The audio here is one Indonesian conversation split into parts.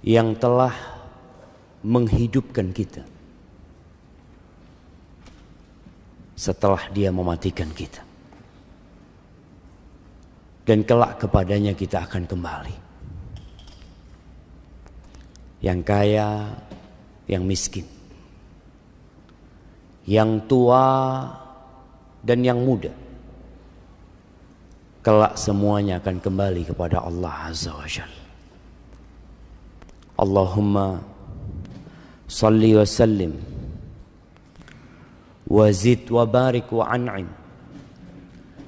yang telah menghidupkan kita setelah Dia mematikan kita, dan kelak kepadanya kita akan kembali. Yang kaya, yang miskin, yang tua dan yang muda, kelak semuanya akan kembali kepada Allah Azza wa Jalla. Allahumma salli wa sallim wa zid wa barik wa an'im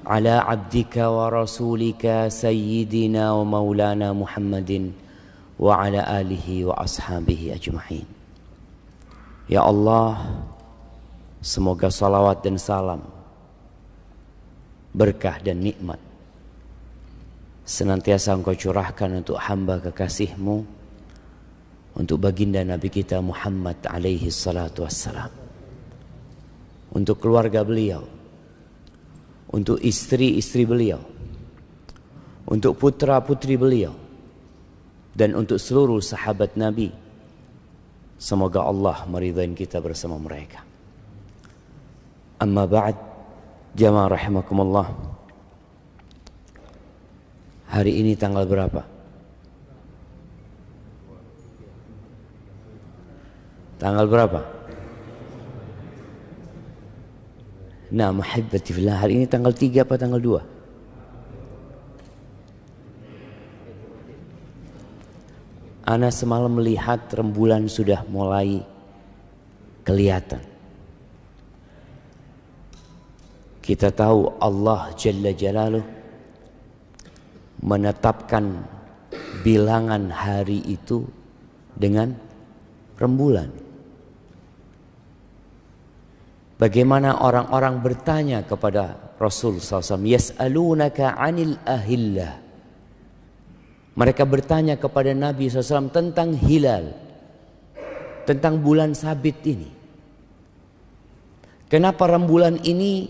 ala abdika wa rasulika sayyidina wa maulana Muhammadin wa ala alihi wa ashabihi ajma'in. Ya Allah, semoga salawat dan salam, berkah dan nikmat senantiasa Engkau curahkan untuk hamba kekasih-Mu, untuk baginda Nabi kita Muhammad alaihi salatu wassalam, untuk keluarga beliau, untuk istri-istri beliau, untuk putra-putri beliau, dan untuk seluruh sahabat Nabi. Semoga Allah meridai kita bersama mereka. Amma ba'd, jamaah rahimakumullah. Hari ini tanggal berapa? Tanggal berapa? Nah, mahabbati fillah, hari ini tanggal 3 apa tanggal 2? Ana semalam melihat rembulan sudah mulai kelihatan. Kita tahu Allah Jalla Jalaluh menetapkan bilangan hari itu dengan rembulan. Bagaimana orang-orang bertanya kepada Rasul SAW, yas'alunaka 'anil ahillah. Mereka bertanya kepada Nabi SAW tentang hilal, tentang bulan sabit ini. Kenapa rembulan ini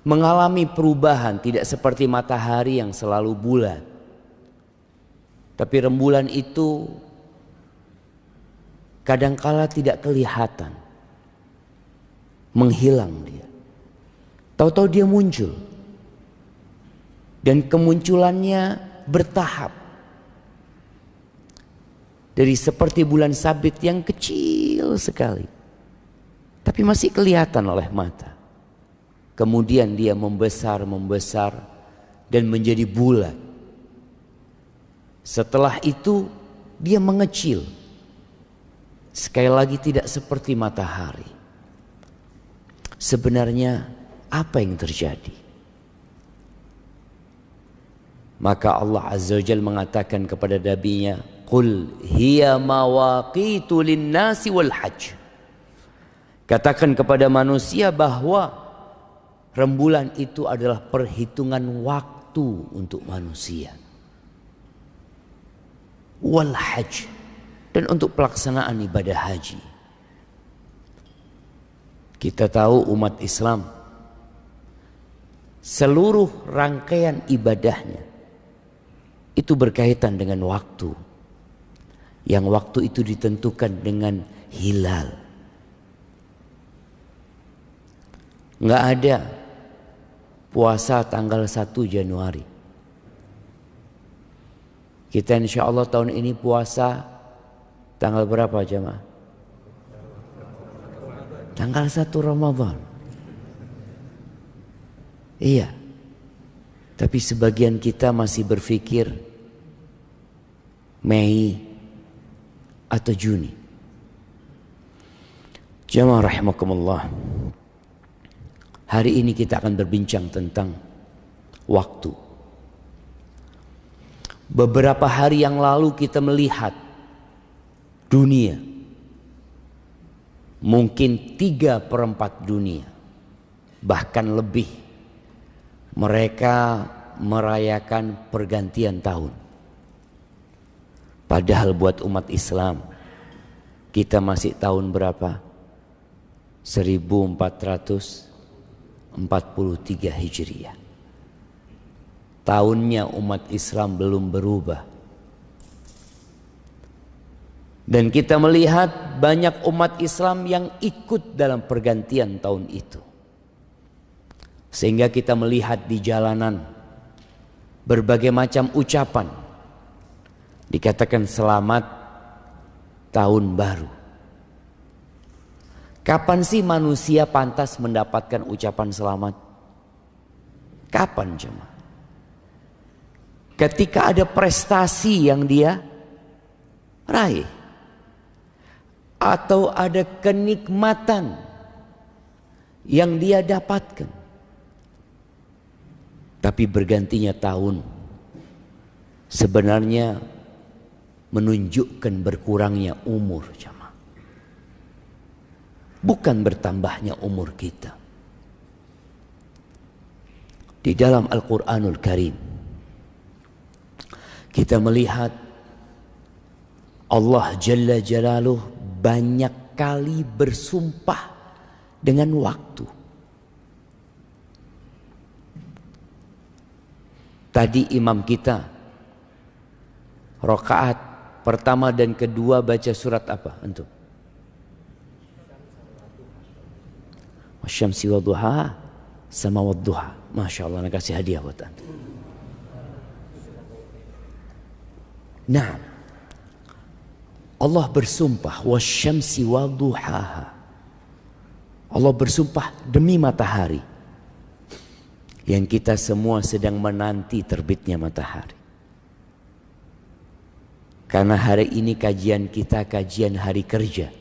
mengalami perubahan, tidak seperti matahari yang selalu bulat, tapi rembulan itu kadangkala tidak kelihatan, menghilang dia. Tahu-tahu dia muncul, dan kemunculannya bertahap. Dari seperti bulan sabit yang kecil sekali, tapi masih kelihatan oleh mata. Kemudian dia membesar dan menjadi bulat. Setelah itu dia mengecil. Sekali lagi tidak seperti matahari. Sebenarnya apa yang terjadi? Maka Allah Azza wa Jalla mengatakan kepada Nabi-Nya, "Qul hiya mawaqitu lin-nasi wal hajj." Katakan kepada manusia bahwa rembulan itu adalah perhitungan waktu untuk manusia, wal hajj, dan untuk pelaksanaan ibadah haji. Kita tahu umat Islam seluruh rangkaian ibadahnya itu berkaitan dengan waktu. Yang waktu itu ditentukan dengan hilal. Nggak ada puasa tanggal 1 Januari. Kita insya Allah tahun ini puasa tanggal berapa jemaah? Tanggal 1 Ramadan. Iya. Tapi sebagian kita masih berpikir Mei atau Juni. Jamaah rahimakumullah. Hari ini kita akan berbincang tentang waktu. Beberapa hari yang lalu kita melihat dunia, mungkin 3/4 dunia, bahkan lebih, mereka merayakan pergantian tahun. Padahal buat umat Islam, kita masih tahun berapa? 1443 Hijriah. Tahunnya umat Islam belum berubah. Dan kita melihat banyak umat Islam yang ikut dalam pergantian tahun itu. Sehingga kita melihat di jalanan berbagai macam ucapan. Dikatakan selamat tahun baru. Kapan sih manusia pantas mendapatkan ucapan selamat? Kapan cuma? Ketika ada prestasi yang dia raih, atau ada kenikmatan yang dia dapatkan. Tapi bergantinya tahun sebenarnya menunjukkan berkurangnya umur, jemaah. Bukan bertambahnya umur kita. Di dalam Al-Quranul Karim kita melihat Allah Jalla Jalaluh banyak kali bersumpah dengan waktu. Tadi imam kita rakaat pertama dan kedua baca surat apa antum? Wasyamsi wadduha sama wadduha. Masya Allah, nak kasih hadiah buat antum. Nah, Allah bersumpah wasyamsi wadduhaha. Allah bersumpah demi matahari yang kita semua sedang menanti terbitnya matahari. Karena hari ini kajian kita kajian hari kerja.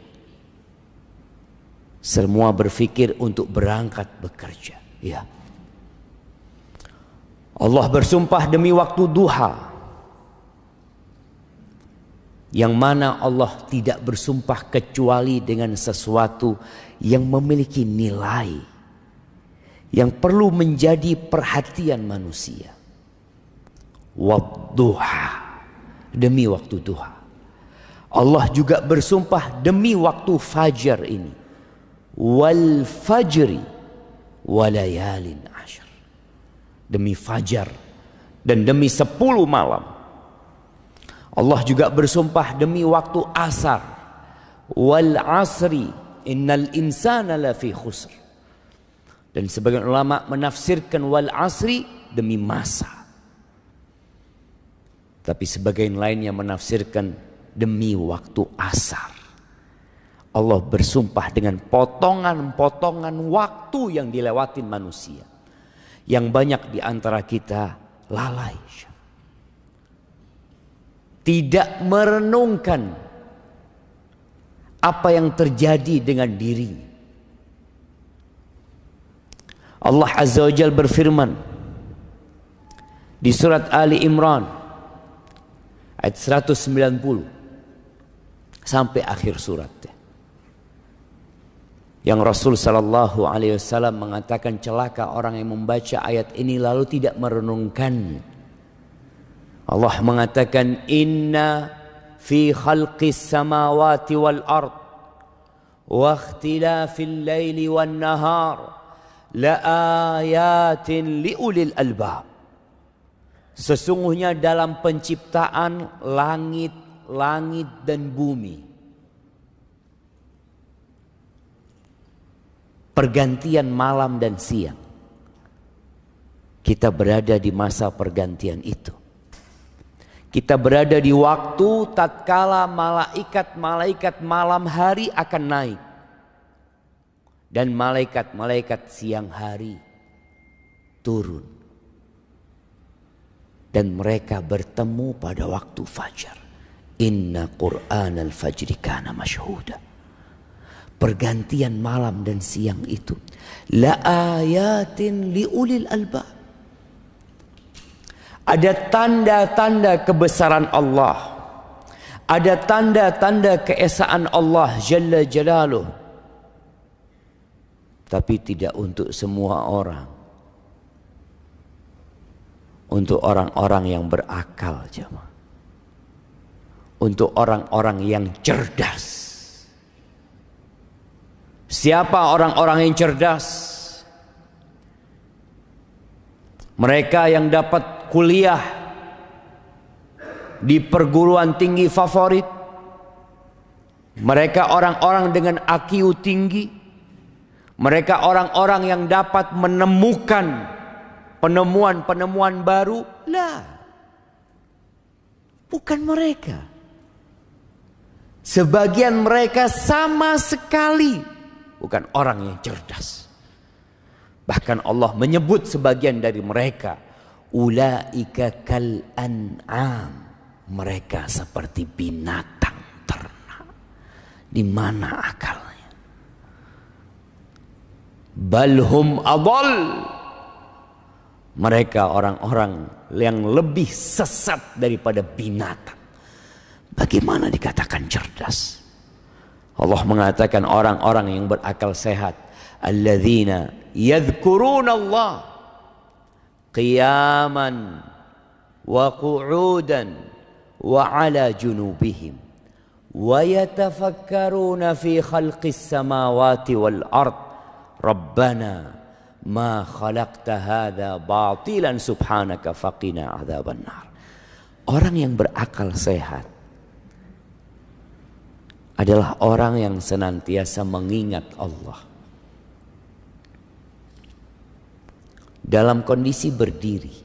Semua berpikir untuk berangkat bekerja. Ya. Allah bersumpah demi waktu duha. Yang mana Allah tidak bersumpah kecuali dengan sesuatu yang memiliki nilai, yang perlu menjadi perhatian manusia. Wadduha, demi waktu duha. Allah juga bersumpah demi waktu fajar ini. Wal fajri walayalin ashar. Demi fajar dan demi 10 malam. Allah juga bersumpah demi waktu asar. Wal asri innal insana lafi khusr. Dan sebagian ulama menafsirkan wal asri demi masa. Tapi sebagian lainnya menafsirkan demi waktu asar. Allah bersumpah dengan potongan-potongan waktu yang dilewatin manusia. Yang banyak di antara kita lalai. Tidak merenungkan apa yang terjadi dengan dirinya. Allah Azza wa Jalla berfirman di surat Ali Imran ayat 190 sampai akhir surat. Yang Rasul sallallahu alaihi wasallam mengatakan celaka orang yang membaca ayat ini lalu tidak merenungkan. Allah mengatakan inna fi khalqis samawati wal ard wa ikhtilafil laili wan nahar la ayatin liulil albab. Sesungguhnya dalam penciptaan langit dan bumi, pergantian malam dan siang, kita berada di masa pergantian itu. Kita berada di waktu tatkala malaikat malam hari akan naik. Dan malaikat siang hari turun. Dan mereka bertemu pada waktu fajar. Inna Qur'anal fajri kana masyhuda. Pergantian malam dan siang itu. La ayatin liulil albab. Ada tanda-tanda kebesaran Allah. Ada tanda-tanda keesaan Allah Jalla Jalaluh. Tapi tidak untuk semua orang. Untuk orang-orang yang berakal, jemaah. Untuk orang-orang yang cerdas. Siapa orang-orang yang cerdas? Mereka yang dapat kuliah di perguruan tinggi favorit, Mereka orang-orang dengan IQ tinggi. Mereka orang-orang yang dapat menemukan penemuan-penemuan baru. Lah, bukan mereka. Sebagian mereka sama sekali bukan orang yang cerdas. Bahkan Allah menyebut sebagian dari mereka, ulaika kal an'am. Mereka seperti binatang ternak. Di mana akalnya? Balhum adall. Mereka orang-orang yang lebih sesat daripada binatang. Bagaimana dikatakan cerdas? Allah mengatakan orang-orang yang berakal sehat, alladzina yadhkuruna Allah qiyaman wa qu'udan wa ala junubihim wa yatafakkaruna fi khalqis samawati wal ard rabbana ma khalaqta hadza batilan subhanaka faqina adzaban nar. Orang yang berakal sehat adalah orang yang senantiasa mengingat Allah dalam kondisi berdiri,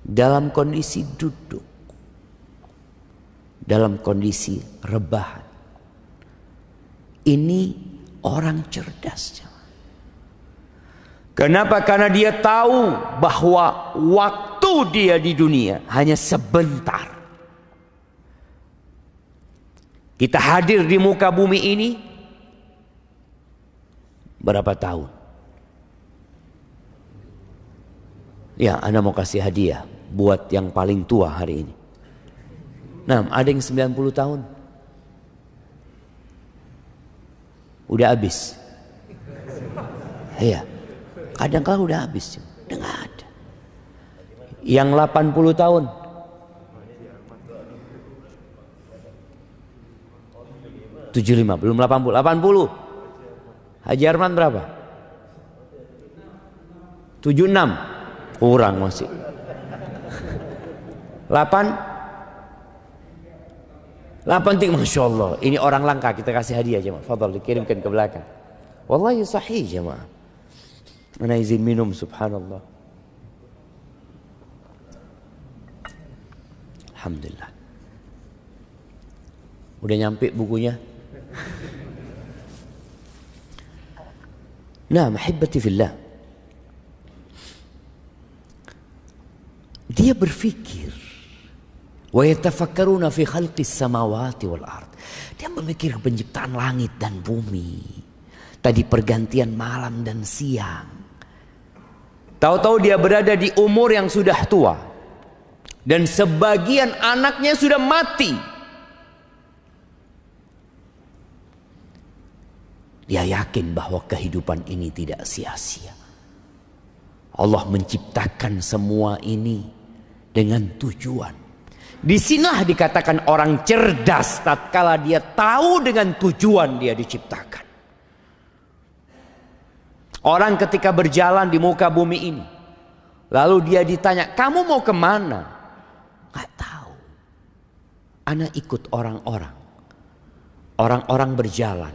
dalam kondisi duduk, dalam kondisi rebahan. Ini orang cerdas. Kenapa? Karena dia tahu bahwa waktu dia di dunia hanya sebentar. Kita hadir di muka bumi ini berapa tahun? Ya, Anda mau kasih hadiah buat yang paling tua hari ini. Nah, ada yang 90 tahun. Udah habis. Iya. Kadang-kadang udah habis. Udah gak ada. Yang 80 tahun. (75) belum 80. 80. Haji Arman berapa? 76. Kurang masih. 8. Masya Allah. Ini orang langka, kita kasih hadiah jemaah. Fadal, dikirimkan ke belakang. Wallahi sahih jemaah. Ana izin minum, subhanallah. Alhamdulillah. Udah nyampe bukunya? Nah, mahibbati fillah. Dia berfikir, wa yatafakkaruna fi khalqis samawati wal ard. Dia memikir penciptaan langit dan bumi. Tadi pergantian malam dan siang. Tahu-tahu dia berada di umur yang sudah tua. Dan sebagian anaknya sudah mati. Dia yakin bahwa kehidupan ini tidak sia-sia. Allah menciptakan semua ini dengan tujuan. Disinilah dikatakan orang cerdas tatkala dia tahu dengan tujuan dia diciptakan. Orang ketika berjalan di muka bumi ini, lalu dia ditanya, kamu mau kemana? Gak tahu. Ana ikut orang-orang. Orang-orang berjalan.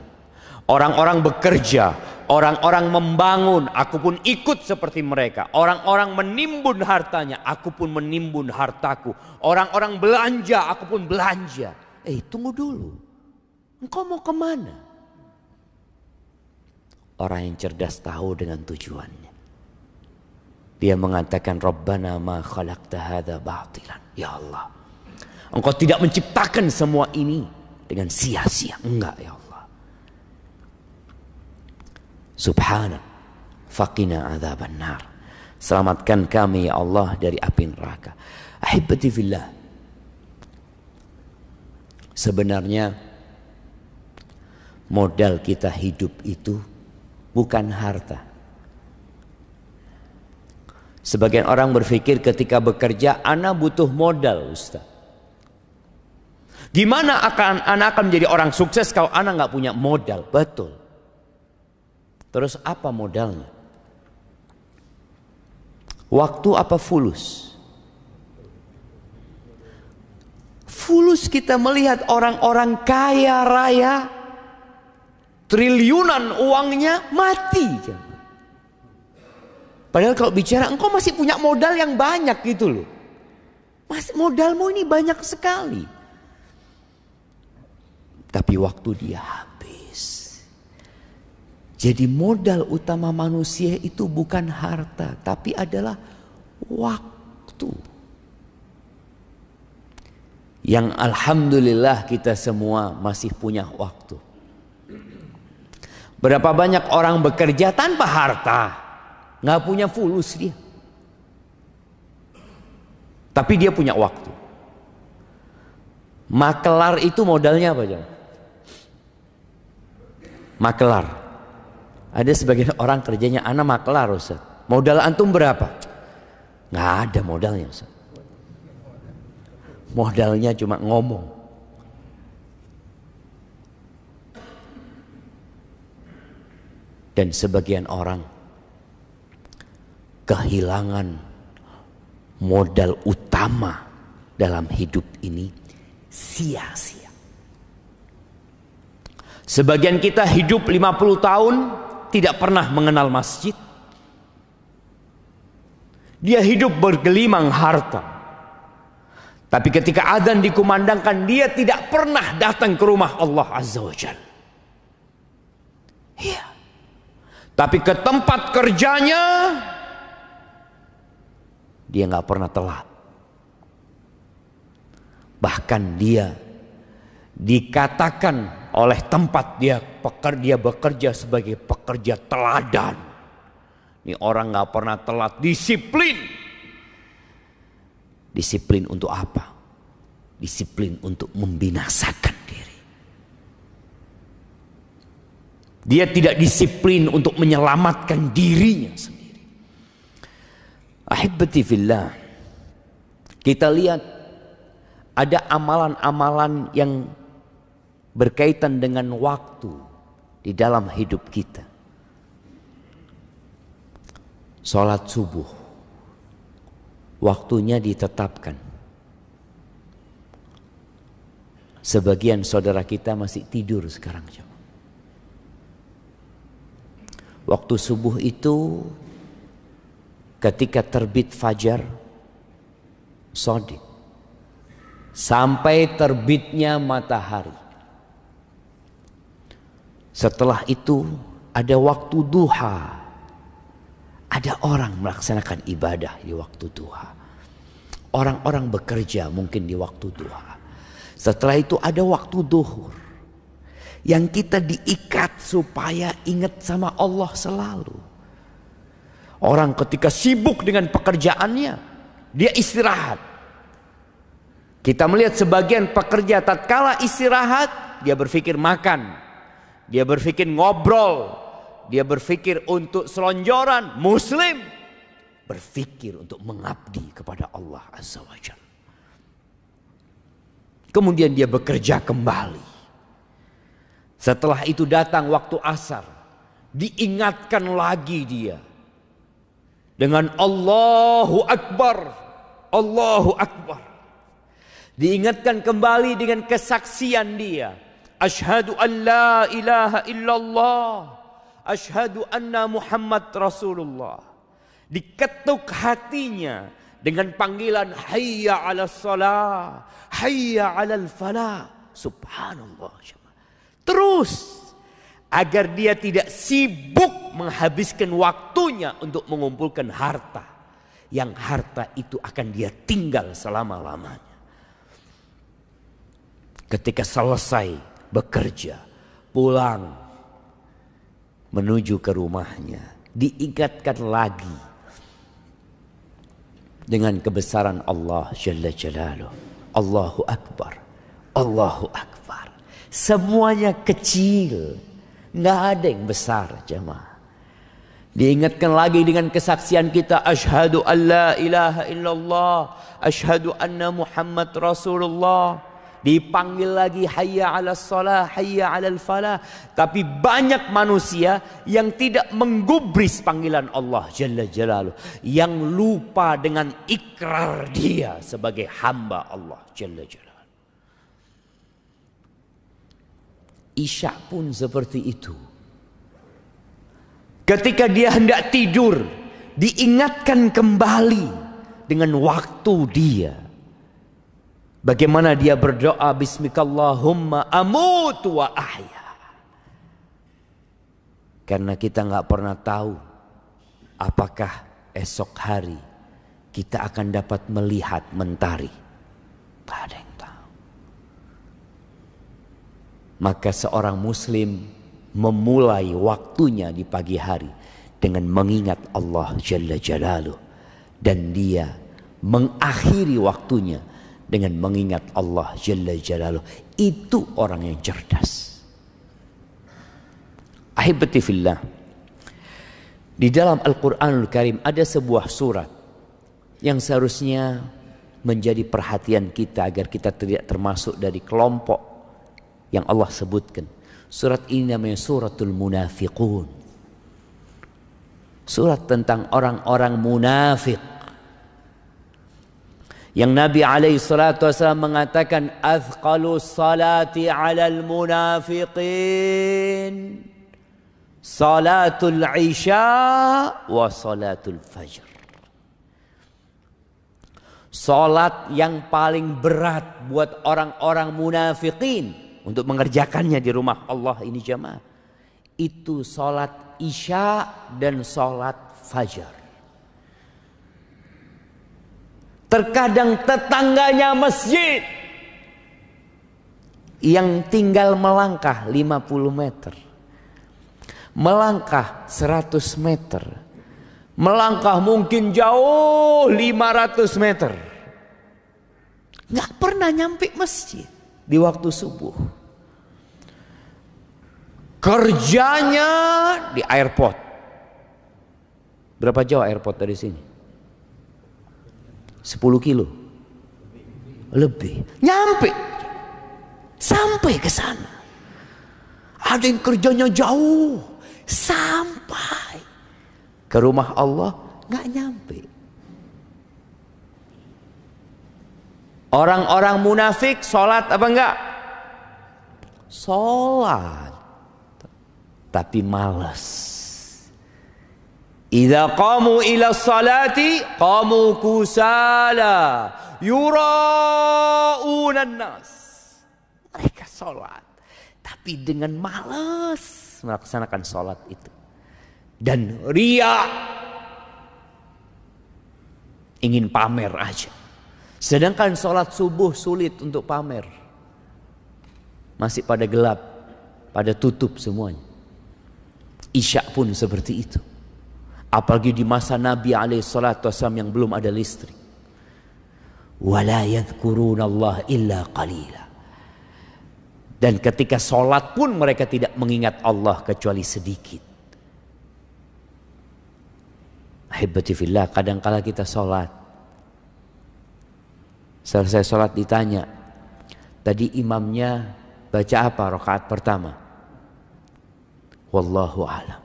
Orang-orang bekerja, orang-orang membangun, aku pun ikut seperti mereka. Orang-orang menimbun hartanya, aku pun menimbun hartaku. Orang-orang belanja, aku pun belanja. Tunggu dulu. Engkau mau kemana? Orang yang cerdas tahu dengan tujuannya. Dia mengatakan, Rabbana ma khalaqta hadza batilan. Ya Allah, Engkau tidak menciptakan semua ini dengan sia-sia. Enggak ya Allah. Subhanak faqina adzaban nar. Selamatkan kami ya Allah dari api neraka. Ahibbati fillah. Sebenarnya modal kita hidup itu bukan harta. Sebagian orang berpikir ketika bekerja, ana butuh modal, Ustaz. Gimana ana akan menjadi orang sukses kalau ana nggak punya modal? Betul. Terus apa modalnya? Waktu apa fulus? Fulus kita melihat orang-orang kaya raya, triliunan uangnya mati. Padahal kalau bicara engkau masih punya modal yang banyak gitu loh. Modalmu ini banyak sekali. Tapi waktu dia habis. Jadi modal utama manusia itu bukan harta, tapi adalah waktu. Yang alhamdulillah kita semua masih punya waktu. Berapa banyak orang bekerja tanpa harta, nggak punya fulus dia. Tapi dia punya waktu. Makelar itu modalnya apa jangan? Makelar. Ada sebagian orang kerjanya anak makelar Ustaz. Modal antum berapa? Nggak ada modalnya Ustaz. Modalnya cuma ngomong. Dan sebagian orang kehilangan modal utama dalam hidup ini sia-sia. Sebagian kita hidup 50 tahun tidak pernah mengenal masjid. Dia hidup bergelimang harta. Tapi ketika adzan dikumandangkan, dia tidak pernah datang ke rumah Allah Azza wa Jalla. Iya. Tapi ke tempat kerjanya dia nggak pernah telat. Bahkan dia dikatakan oleh tempat dia bekerja sebagai pekerja teladan. Ini orang nggak pernah telat, disiplin. Disiplin untuk apa? Disiplin untuk membinasakan diri. Dia tidak disiplin untuk menyelamatkan dirinya sendiri. Ahibati fillah. Kita lihat ada amalan-amalan yang berkaitan dengan waktu di dalam hidup kita. Salat subuh, waktunya ditetapkan. Sebagian saudara kita masih tidur sekarang. Waktu subuh itu ketika terbit fajar shadiq sampai terbitnya matahari. Setelah itu ada waktu duha. Ada orang melaksanakan ibadah di waktu duha. Orang-orang bekerja mungkin di waktu duha. Setelah itu ada waktu duhur. Yang kita diikat supaya ingat sama Allah selalu. Orang ketika sibuk dengan pekerjaannya, dia istirahat. Kita melihat sebagian pekerja tatkala istirahat, dia berpikir makan. Dia berpikir ngobrol. Dia berpikir untuk selonjoran. Muslim berpikir untuk mengabdi kepada Allah Azza wa Jalla. Kemudian dia bekerja kembali. Setelah itu datang waktu asar. Diingatkan lagi dia. Dengan Allahu Akbar. Allahu Akbar. Diingatkan kembali dengan kesaksian dia. Asyhadu an la ilaha illallah. Asyhadu anna Muhammad Rasulullah. Diketuk hatinya dengan panggilan hayya 'alas shalah, hayya 'alal falah. Subhanallah. Terus agar dia tidak sibuk menghabiskan waktunya untuk mengumpulkan harta. Yang harta itu akan dia tinggal selama-lamanya. Ketika selesai bekerja, pulang menuju ke rumahnya, diingatkan lagi dengan kebesaran Allah Jalla Jalaluh. Allahu Akbar, Allahu Akbar. Semuanya kecil, nggak ada yang besar jemaah. Diingatkan lagi dengan kesaksian kita, asyhadu an la ilaha illallah, asyhadu anna Muhammad Rasulullah. Dipanggil lagi hayya 'alas shalah, hayya 'alal falah. Tapi banyak manusia yang tidak menggubris panggilan Allah Jalla Jalaluh, yang lupa dengan ikrar dia sebagai hamba Allah Jalla Jalaluh. Isya pun seperti itu. Ketika dia hendak tidur, diingatkan kembali dengan waktu dia. Bagaimana dia berdoa, Bismikallahumma amutu wa ahya. Karena kita nggak pernah tahu apakah esok hari kita akan dapat melihat mentari. Tak ada yang tahu. Maka seorang muslim memulai waktunya di pagi hari dengan mengingat Allah Jalla Jalaluh. Dan dia mengakhiri waktunya dengan mengingat Allah Jalla Jalaluh. Itu orang yang cerdas. Ahibati fillah, di dalam Al-Quranul Karim ada sebuah surat yang seharusnya menjadi perhatian kita agar kita tidak termasuk dari kelompok yang Allah sebutkan. Surat ini namanya Suratul Munafiqun. Surat tentang orang-orang munafik. Yang Nabi SAW mengatakan, Athqalu salati alal munafiqin salatul isya wa salatul fajr. Salat yang paling berat buat orang-orang munafikin untuk mengerjakannya di rumah Allah ini jamaah, itu salat isya dan salat fajar. Terkadang tetangganya masjid yang tinggal melangkah 50 meter, melangkah 100 meter, melangkah mungkin jauh 500 meter, nggak pernah nyampe masjid di waktu subuh. Kerjanya di airport. Berapa jauh airport dari sini? 10 kilo lebih. Nyampe sampai ke sana. Ada yang kerjanya jauh sampai ke rumah Allah nggak nyampe. Orang-orang munafik sholat apa enggak? Sholat, tapi malas. Idza qamu ila salati qamu kusala yura'unan nas. Mereka sholat tapi dengan malas melaksanakan sholat itu. Dan ria, ingin pamer aja. Sedangkan sholat subuh sulit untuk pamer. Masih pada gelap, pada tutup semuanya. Isya pun seperti itu. Apalagi di masa Nabi SAW yang belum ada listrik. Wala yadhkurunallah illa qalila. Dan ketika sholat pun mereka tidak mengingat Allah kecuali sedikit. Ahibati fillah, kadangkala kita sholat, selesai sholat ditanya, tadi imamnya baca apa rakaat pertama? Wallahu a'lam.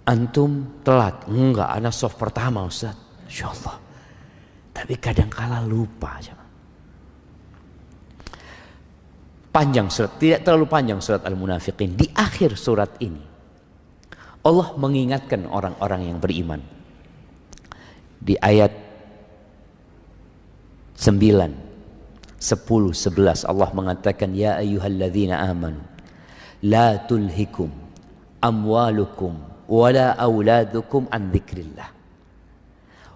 Antum telat? Enggak, ana shaf pertama Ustaz. Insyaallah. Tapi kadangkala lupa. Panjang surat, tidak terlalu panjang surat Al-Munafiqin. Di akhir surat ini Allah mengingatkan orang-orang yang beriman. Di ayat 9, 10, 11 Allah mengatakan, Ya ayyuhalladzina amanu la tulhikum amwalukum wala auladukum an dzikrillah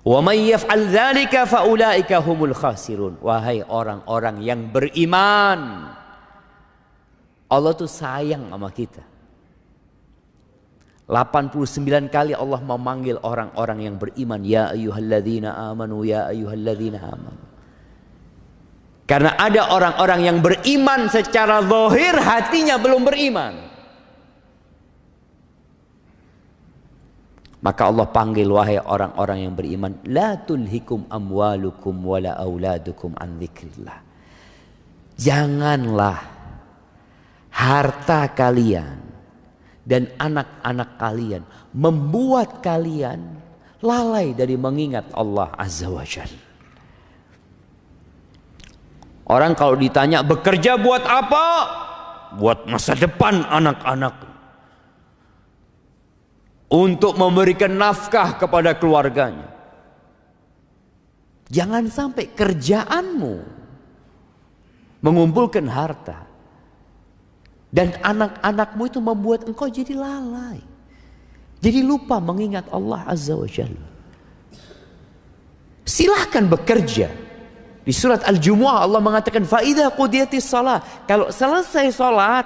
wa may yaf'al dzalika fa ulaika humul khasirun. Wahai orang-orang yang beriman, Allah tuh sayang sama kita. 89 kali Allah memanggil orang-orang yang beriman, ya ayyuhalladzina amanu, ya ayyuhalladzina amanu. Karena ada orang-orang yang beriman secara zahir, hatinya belum beriman. Maka Allah panggil, wahai orang-orang yang beriman, la tulhikum amwalukum wala auladukum an dzikrillah. Janganlah harta kalian dan anak-anak kalian membuat kalian lalai dari mengingat Allah Azza wa Jalla. Orang kalau ditanya bekerja buat apa? Buat masa depan anak-anak. Untuk memberikan nafkah kepada keluarganya. Jangan sampai kerjaanmu mengumpulkan harta. Dan anak-anakmu itu membuat engkau jadi lalai. Jadi lupa mengingat Allah Azza wa Jalla. Silahkan bekerja. Di surat Al-Jumu'ah Allah mengatakan فَإِذَا قُضِيَتِ الصَّلَاةِ. Kalau selesai sholat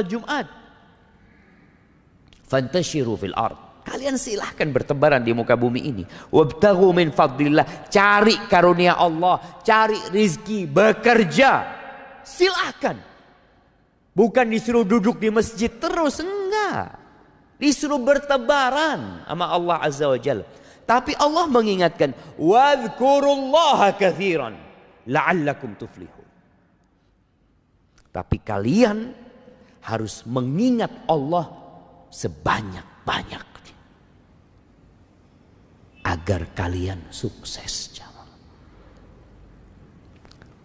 Jumat, فَانْتَشِرُوا فِي الْأَرْضِ. Kalian silahkan bertebaran di muka bumi ini. وَابْتَغُوا مِنْ فَضْلِ اللَّهِ. Cari karunia Allah, cari rizki, bekerja. Silahkan. Bukan disuruh duduk di masjid terus, enggak. Disuruh bertebaran sama Allah Azza wa Jalla. Tapi Allah mengingatkan, wadhkurullaha katsiran la'allakum tuflihun. Tapi kalian harus mengingat Allah sebanyak-banyaknya agar kalian sukses.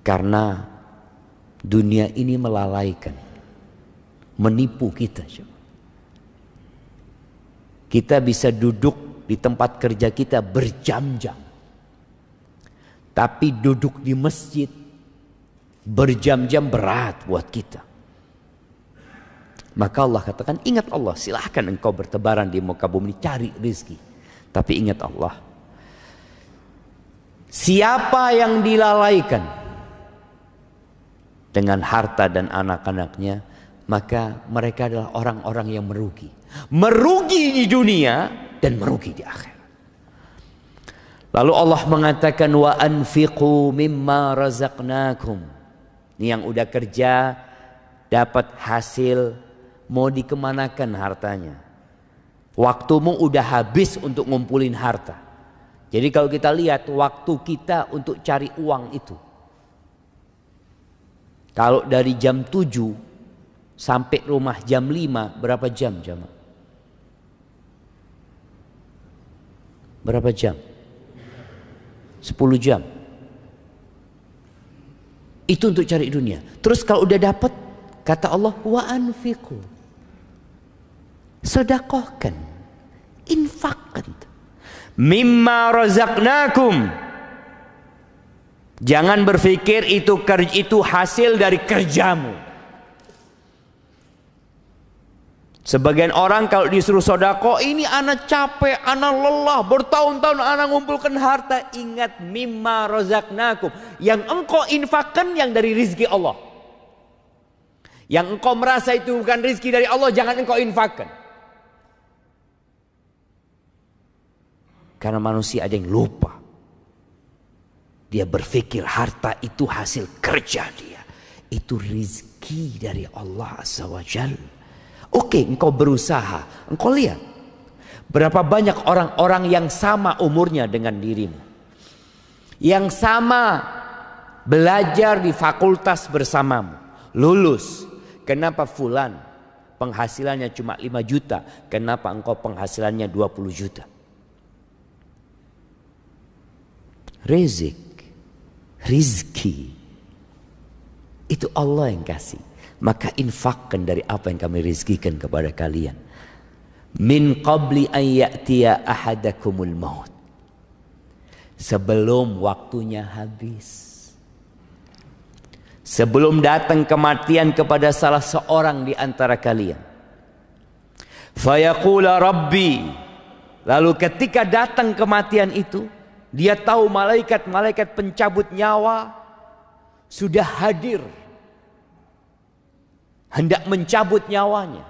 Karena dunia ini melalaikan, menipu kita. Kita bisa duduk di tempat kerja kita berjam-jam, tapi duduk di masjid berjam-jam berat buat kita. Maka Allah katakan, ingat Allah, silahkan engkau bertebaran di muka bumi cari rezeki, tapi ingat Allah. Siapa yang dilalaikan dengan harta dan anak-anaknya, maka mereka adalah orang-orang yang merugi. Merugi di dunia dan merugi di akhirat. Lalu Allah mengatakan, wa anfiqu mimma razaqnakum. Ini yang udah kerja dapat hasil, mau dikemanakan hartanya? Waktumu udah habis untuk ngumpulin harta. Jadi kalau kita lihat waktu kita untuk cari uang itu, kalau dari jam 7 sampai rumah jam 5, berapa jam jamaah? Berapa jam? 10 jam. Itu untuk cari dunia. Terus kalau udah dapat, kata Allah, wa anfiqu. Sedekahkan, infakkan. Mimma razaqnakum. Jangan berpikir itu hasil dari kerjamu. Sebagian orang kalau disuruh sodako, ini anak capek, anak lelah, bertahun-tahun anak ngumpulkan harta. Ingat, mimma razaqnakum. Yang engkau infakkan yang dari rizki Allah. Yang engkau merasa itu bukan rizki dari Allah, jangan engkau infakkan. Karena manusia ada yang lupa. Dia berpikir harta itu hasil kerja dia. Itu rizki dari Allah Azza wa Jalla. Oke, engkau berusaha. Engkau lihat berapa banyak orang-orang yang sama umurnya dengan dirimu, yang sama belajar di fakultas bersamamu, lulus. Kenapa fulan penghasilannya cuma 5 juta? Kenapa engkau penghasilannya 20 juta? Rizki itu Allah yang kasih. Maka infakkan dari apa yang kami rizkikan kepada kalian. Min qabli an ya'tiya ahadakumul maut. Sebelum waktunya habis. Sebelum datang kematian kepada salah seorang di antara kalian. Fayaqula Rabbi. Lalu ketika datang kematian itu, dia tahu malaikat-malaikat pencabut nyawa sudah hadir, hendak mencabut nyawanya.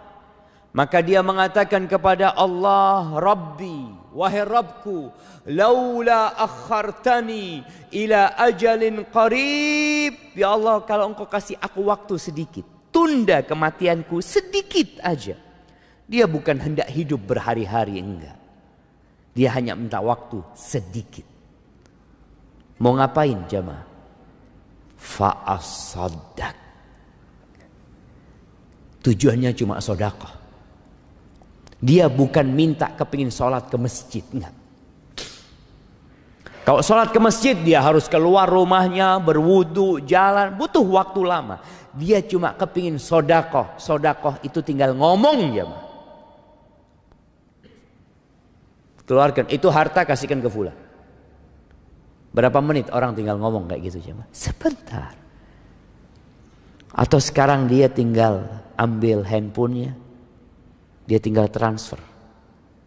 Maka dia mengatakan kepada Allah, Rabbi, wahai Rabbku, laula akhartani ila ajalin qarib. Ya Allah, kalau engkau kasih aku waktu sedikit, tunda kematianku sedikit aja. Dia bukan hendak hidup berhari-hari, enggak. Dia hanya minta waktu sedikit. Mau ngapain jamaah? Fa'asaddaq. Tujuannya cuma sedekah. Dia bukan minta kepingin sholat ke masjid, enggak. Kalau sholat ke masjid dia harus keluar rumahnya, berwudu, jalan, butuh waktu lama. Dia cuma kepingin sodakoh. Sodakoh itu tinggal ngomong ya. Keluarkan itu harta, kasihkan ke fulan. Berapa menit orang tinggal ngomong kayak gitu jemaah? Sebentar. Atau sekarang dia tinggal ambil handphonenya, dia tinggal transfer.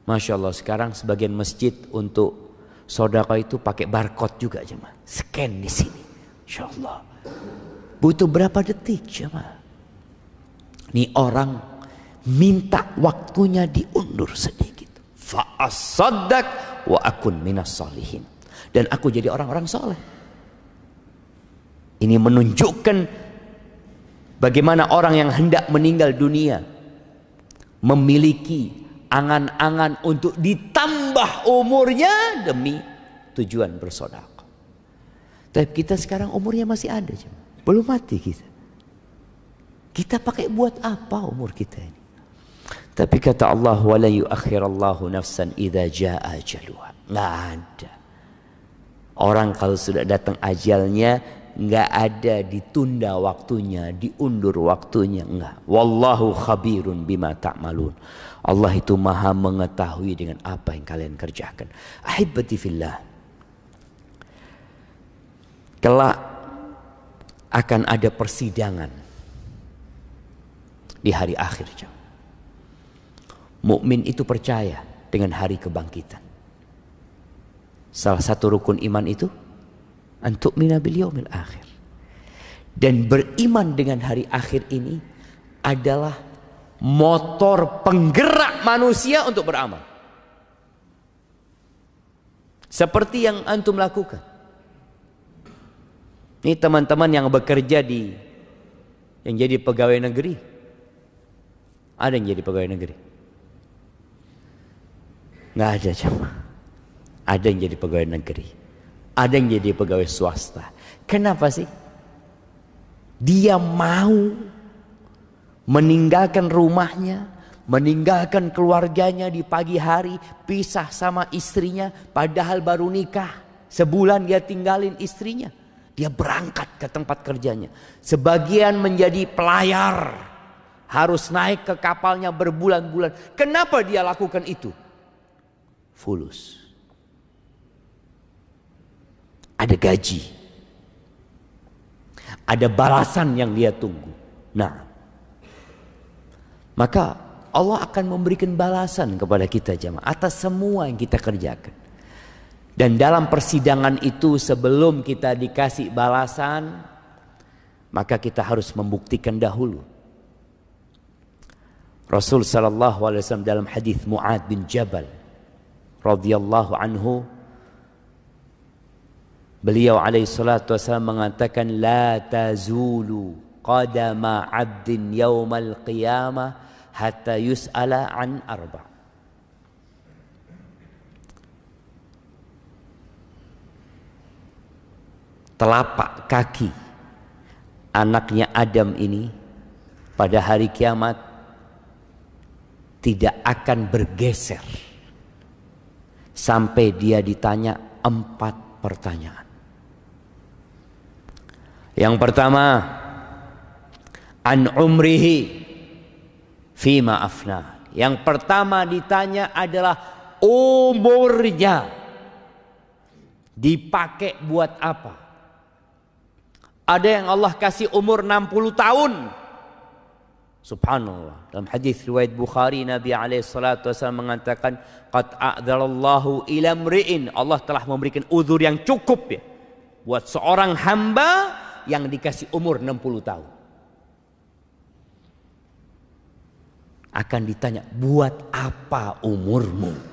Masya Allah, sekarang sebagian masjid untuk sedekah itu pakai barcode juga jemaah. Scan di sini. Masya Allah. Butuh berapa detik jemaah? Ini orang minta waktunya diundur sedikit. Fa'asaddaq wa akun minas solihin. Dan aku jadi orang-orang soleh. Ini menunjukkan bagaimana orang yang hendak meninggal dunia memiliki angan-angan untuk ditambah umurnya demi tujuan bersedekah. Tapi kita sekarang umurnya masih ada, belum mati kita. Kita pakai buat apa umur kita ini? Tapi kata Allah, wala yuakhirallahu nafsan idza jaa ajaluha. Nggak ada. Orang kalau sudah datang ajalnya, nggak ada ditunda waktunya, diundur waktunya, enggak. Wallahu khabirun bima ta'malun. Allah itu maha mengetahui dengan apa yang kalian kerjakan. Ahibbati fillah. Kelak akan ada persidangan di hari akhir. Mukmin itu percaya dengan hari kebangkitan. Salah satu rukun iman itu antu'mina bil yaumil akhir. Dan beriman dengan hari akhir ini adalah motor penggerak manusia untuk beramal. Seperti yang antum lakukan. Ini teman-teman yang bekerja yang jadi pegawai negeri. Ada yang jadi pegawai negeri? Nggak ada jemaah. Ada yang jadi pegawai negeri. Ada yang jadi pegawai swasta. Kenapa sih? Dia mau meninggalkan rumahnya, meninggalkan keluarganya di pagi hari, pisah sama istrinya, padahal baru nikah. Sebulan dia tinggalin istrinya. Dia berangkat ke tempat kerjanya. Sebagian menjadi pelayar, harus naik ke kapalnya berbulan-bulan. Kenapa dia lakukan itu? Fulus. Ada gaji. Ada balasan yang dia tunggu. Nah, maka Allah akan memberikan balasan kepada kita jemaah atas semua yang kita kerjakan. Dan dalam persidangan itu sebelum kita dikasih balasan, maka kita harus membuktikan dahulu. Rasul sallallahu alaihi wasallam dalam hadis Mu'ad bin Jabal radhiyallahu anhu, beliau alaihi salatu wasallam mengatakan, la tazulu qadama 'abdin yaumal qiyamah hatta yus'ala an arba'. Telapak kaki anaknya Adam ini pada hari kiamat tidak akan bergeser sampai dia ditanya 4 pertanyaan. Yang pertama, an umrihi fima afna. Yang pertama ditanya adalah umurnya dipakai buat apa? Ada yang Allah kasih umur 60 tahun. Subhanallah. Dalam hadis riwayat Bukhari, Nabi SAW mengatakan, qad a'dhalallahu ila mri'in. Allah telah memberikan uzur yang cukup ya buat seorang hamba yang dikasih umur 60 tahun. Akan ditanya, buat apa umurmu?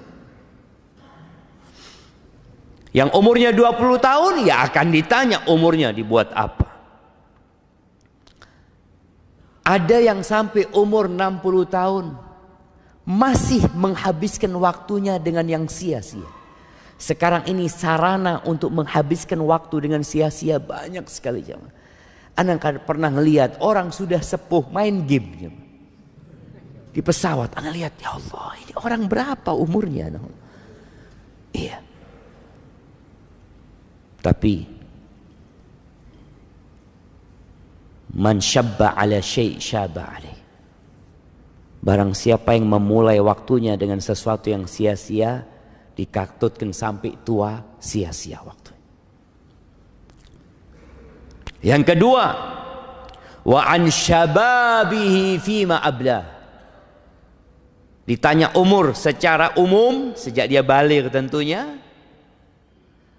Yang umurnya 20 tahun ya akan ditanya umurnya dibuat apa. Ada yang sampai umur 60 tahun masih menghabiskan waktunya dengan yang sia-sia. Sekarang ini sarana untuk menghabiskan waktu dengan sia-sia banyak sekali jemaah. Anda pernah ngelihat orang sudah sepuh main game jemaah. Di pesawat Anda lihat, ya Allah, ini orang berapa umurnya? Iya. Tapi man syabba ala syai' syaba alaih. Barang siapa yang memulai waktunya dengan sesuatu yang sia-sia, dikatutkan sampai tua sia-sia waktu. Yang kedua, wa an syababihi fima ablah. Ditanya umur secara umum sejak dia baligh tentunya.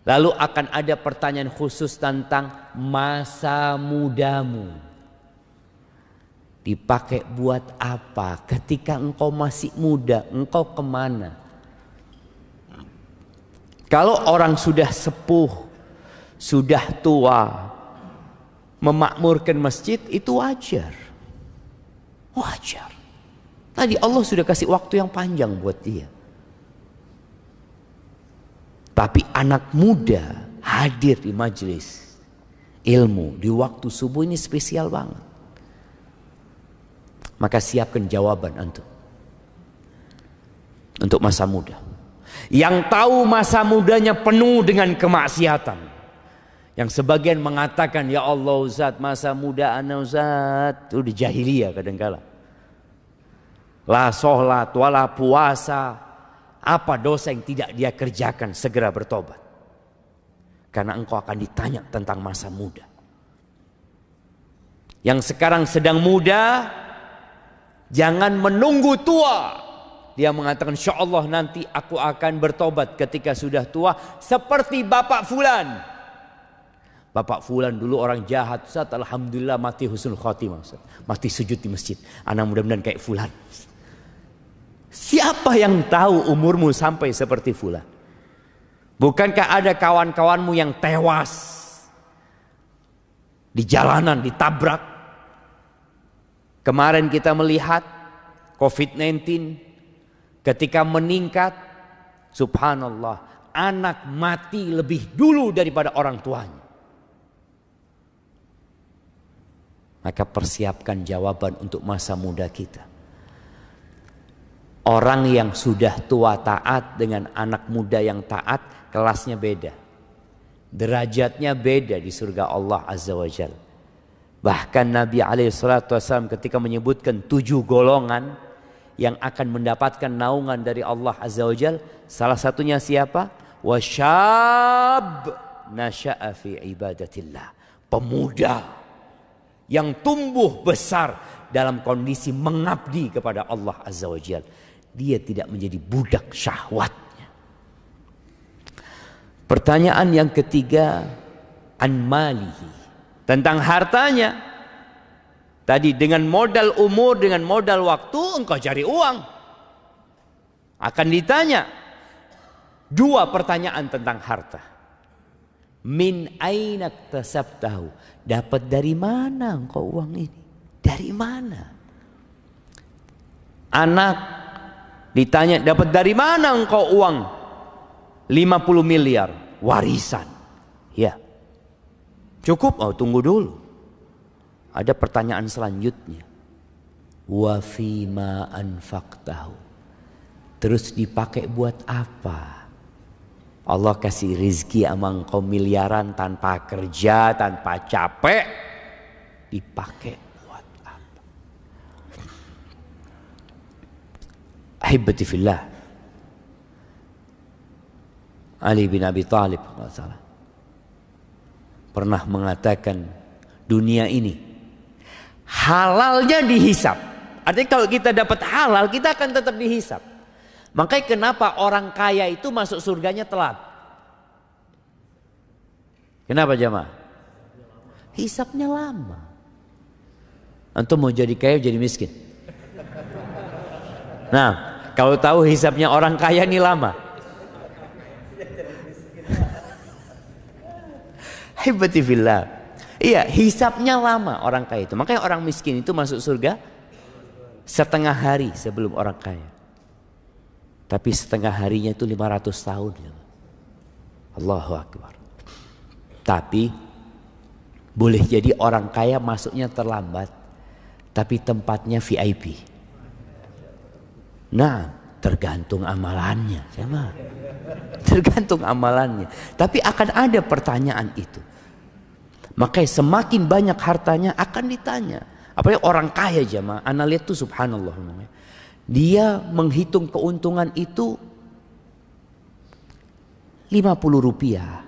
Lalu akan ada pertanyaan khusus tentang masa mudamu. Dipakai buat apa? Ketika engkau masih muda, engkau kemana? Kalau orang sudah sepuh, sudah tua, memakmurkan masjid, itu wajar. Wajar. Tadi Allah sudah kasih waktu yang panjang buat dia. Tapi anak muda hadir di majelis ilmu di waktu subuh ini spesial banget. Maka siapkan jawaban antum untuk masa muda. Yang tahu masa mudanya penuh dengan kemaksiatan. Yang sebagian mengatakan, ya Allah Ustaz, masa muda ana Ustaz, itu di jahiliyah kadang-kala. La sholat, wala puasa. Apa dosa yang tidak dia kerjakan, segera bertobat. Karena engkau akan ditanya tentang masa muda. Yang sekarang sedang muda, jangan menunggu tua. Dia mengatakan, insya Allah nanti aku akan bertobat ketika sudah tua. Seperti Bapak Fulan. Bapak Fulan dulu orang jahat, Ustaz, alhamdulillah mati husnul khotimah, Ustaz. Mati sujud di masjid. Anak mudah-mudahan kayak Fulan. Siapa yang tahu umurmu sampai seperti Fulan? Bukankah ada kawan-kawanmu yang tewas di jalanan, ditabrak? Kemarin kita melihat COVID-19 ketika meningkat, subhanallah, anak mati lebih dulu daripada orang tuanya. Maka persiapkan jawaban untuk masa muda kita. Orang yang sudah tua taat dengan anak muda yang taat, kelasnya beda. Derajatnya beda di surga Allah Azza wa Jalla. Bahkan Nabi SAW ketika menyebutkan 7 golongan yang akan mendapatkan naungan dari Allah Azza wa Jalla, salah satunya siapa? Wasyab nasya'a fi ibadatillah. Pemuda yang tumbuh besar dalam kondisi mengabdi kepada Allah Azza wa Jalla. Dia tidak menjadi budak syahwatnya. Pertanyaan yang ketiga, an malihi, tentang hartanya. Tadi dengan modal umur, dengan modal waktu, engkau cari uang. Akan ditanya 2 pertanyaan tentang harta. Min aina tasabtahu, dapat dari mana engkau uang ini? Dari mana? Anak ditanya, dapat dari mana engkau uang 50 miliar warisan? Ya. Cukup? Oh, tunggu dulu. Ada pertanyaan selanjutnya. Wa fima anfaqtahu. Terus dipakai buat apa? Allah kasih rizki sama engkau miliaran tanpa kerja, tanpa capek. Dipakai. Ahibati fillah, Ali bin Abi Thalib pernah mengatakan, dunia ini halalnya dihisap. Artinya kalau kita dapat halal, kita akan tetap dihisap. Makanya kenapa orang kaya itu masuk surganya telat? Kenapa jamaah? Hisapnya lama. Antum mau jadi kaya, jadi miskin. Nah, kalau tahu hisapnya orang kaya ini lama. Hibati fillah. Iya, hisapnya lama orang kaya itu. Makanya orang miskin itu masuk surga setengah hari sebelum orang kaya. Tapi setengah harinya itu 500 tahun. Allahu Akbar. Tapi boleh jadi orang kaya masuknya terlambat, tapi tempatnya VIP. Nah, Tergantung amalannya, sama. Tergantung amalannya. Tapi akan ada pertanyaan itu. Makanya semakin banyak hartanya akan ditanya. Apalagi orang kaya jamaah. Ana lihat tuh subhanallah. Dia menghitung keuntungan itu 50 rupiah.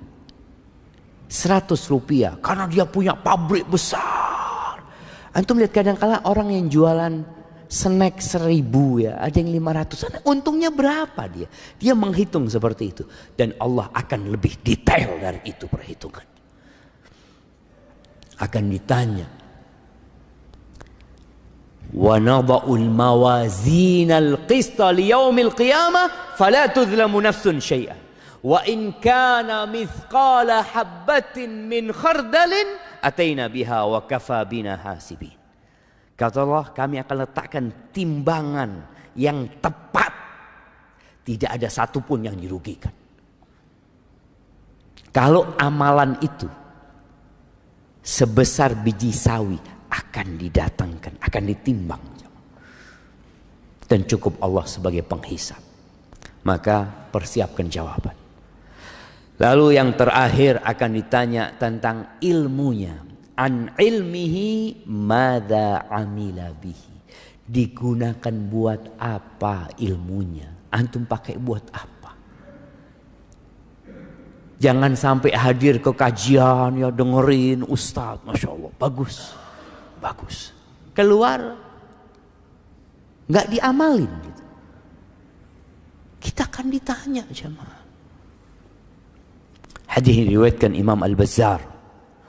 100 rupiah. Karena dia punya pabrik besar. Antum lihat kadang-kala orang yang jualan snack 1000 ya. Ada yang 500. Untungnya berapa dia? Dia menghitung seperti itu. Dan Allah akan lebih detail dari itu perhitungan. Akan ditanya. Wa nada'ul mawazinal qista liyaumil qiyamah fala tuzlamu nafsun syai'an wa in kana mithqala habbatin min khardalin ataina biha wa kafa bina hasibin. Kata Allah, kami akan letakkan timbangan yang tepat, tidak ada satupun yang dirugikan. Kalau amalan itu sebesar biji sawi akan didatangkan, akan ditimbang. Dan cukup Allah sebagai penghisab. Maka persiapkan jawaban. Lalu yang terakhir akan ditanya tentang ilmunya. An ilmihi madza amila bihi. Digunakan buat apa ilmunya? Antum pakai buat apa? Jangan sampai hadir ke kajian ya dengerin ustadz, masya Allah bagus, bagus. Keluar nggak diamalin. Gitu. Kita akan ditanya jemaah. Hadis ini diriwayatkan Imam Al-Bazzar,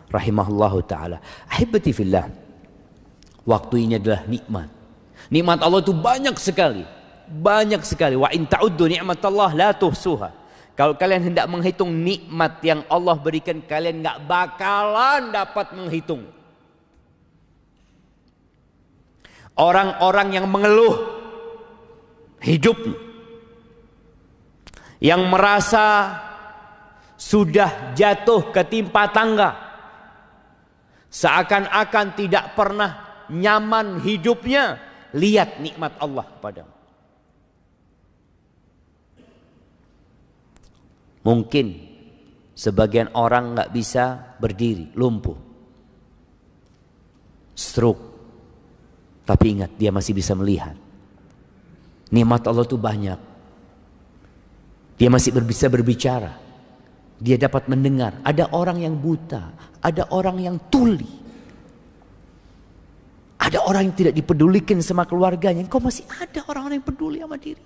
rahimahullahu taala. Ahibati fillah, waktu ini adalah nikmat. Nikmat Allah itu banyak sekali, banyak sekali. Wa in ta'uddu ni'matallah la tuhsuha. Kalau kalian hendak menghitung nikmat yang Allah berikan, kalian nggak bakalan dapat menghitung. Orang-orang yang mengeluh hidupnya, yang merasa sudah jatuh ketimpa tangga, seakan-akan tidak pernah nyaman hidupnya, lihat nikmat Allah padamu. Mungkin sebagian orang nggak bisa berdiri, lumpuh, stroke. Tapi ingat, dia masih bisa melihat. Nikmat Allah itu banyak. Dia masih bisa berbicara. Dia dapat mendengar. Ada orang yang buta, ada orang yang tuli. Ada orang yang tidak dipedulikan sama keluarganya. Kok masih ada orang-orang yang peduli sama diri.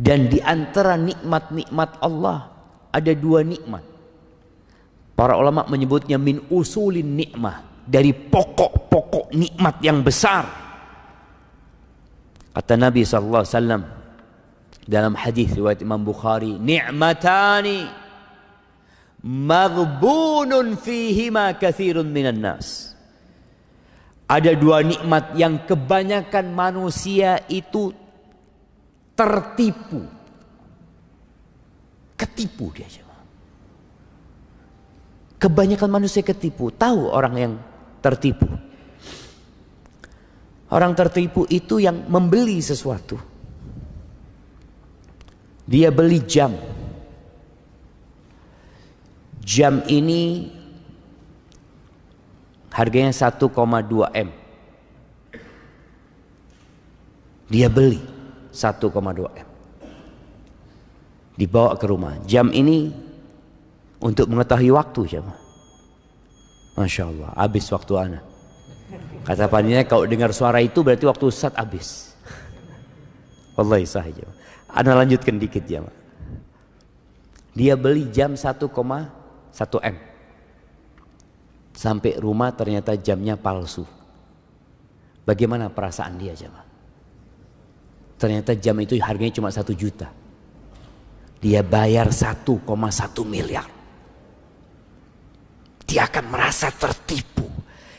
Dan di antara nikmat-nikmat Allah ada dua nikmat. Para ulama menyebutnya min usulin nikmah, dari pokok-pokok nikmat yang besar. Kata Nabi SAW dalam hadis riwayat Imam Bukhari, ni'matani maghbunun fihima katsirun minan nas. Ada dua nikmat yang kebanyakan manusia itu tertipu, ketipu dia. Kebanyakan manusia ketipu. Tahu orang yang tertipu? Orang tertipu itu yang membeli sesuatu. Dia beli jam. Jam ini harganya 1,2 M. Dia beli 1,2 M. Dibawa ke rumah. Jam ini untuk mengetahui waktu jemaah. Masya Allah, habis waktu anak. Kata panitia, kalau dengar suara itu berarti waktu Ustaz habis. Wallahi sahih jemaah. Ana lanjutkan dikit jemaah. Dia beli jam 1,1 M. Sampai rumah ternyata jamnya palsu. Bagaimana perasaan dia jemaah? Ternyata jam itu harganya cuma 1 juta. Dia bayar 1,1 miliar. Dia akan merasa tertipu.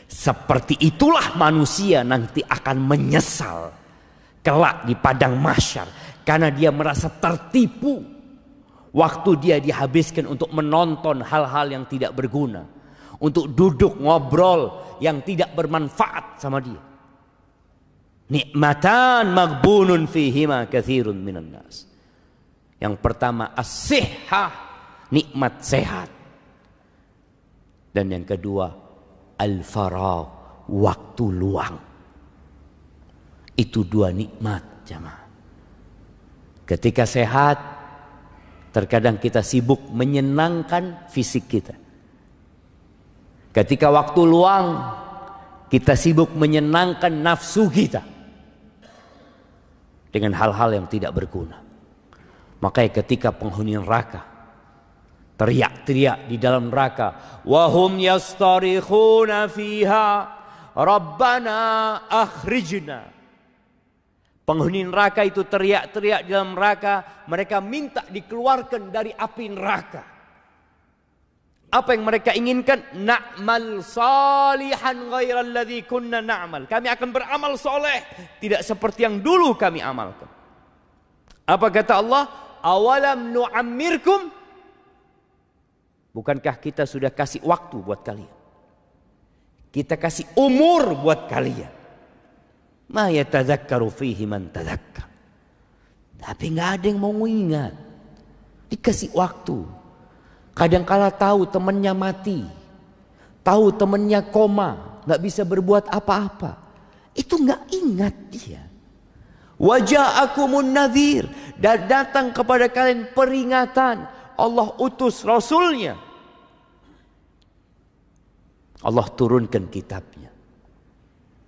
Seperti itulah manusia nanti akan menyesal kelak di padang mahsyar. Karena dia merasa tertipu. Waktu dia dihabiskan untuk menonton hal-hal yang tidak berguna. Untuk duduk ngobrol yang tidak bermanfaat sama dia. Nikmatan maghbunun fihima katsirun minan nas. Yang pertama as-sihhah, nikmat sehat. Dan yang kedua al-faragh, waktu luang. Itu dua nikmat jamaah. Ketika sehat, terkadang kita sibuk menyenangkan fisik kita. Ketika waktu luang, kita sibuk menyenangkan nafsu kita dengan hal-hal yang tidak berguna. Makanya ketika penghuni neraka teriak-teriak di dalam neraka, wahum yastarikhuna fiha rabbana akhrijna. Penghuni neraka itu teriak-teriak di dalam neraka, mereka minta dikeluarkan dari api neraka. Apa yang mereka inginkan? Na'mal salihan ghairal ladzi kunna na'mal. Kami akan beramal soleh, tidak seperti yang dulu kami amalkan. Apa kata Allah? Awalam nu'ammirkum? Bukankah kita sudah kasih waktu buat kalian? Kita kasih umur buat kalian. Ma yatadzakkaru fihi man tadzakkar. Tapi nggak ada yang mau ingat. Dikasih waktu. Kadangkala tahu temannya mati, tahu temannya koma, nggak bisa berbuat apa-apa. Itu nggak ingat dia. Waja'akumun nadhir, dan datang kepada kalian peringatan. Allah utus Rasulnya. Allah turunkan kitabnya.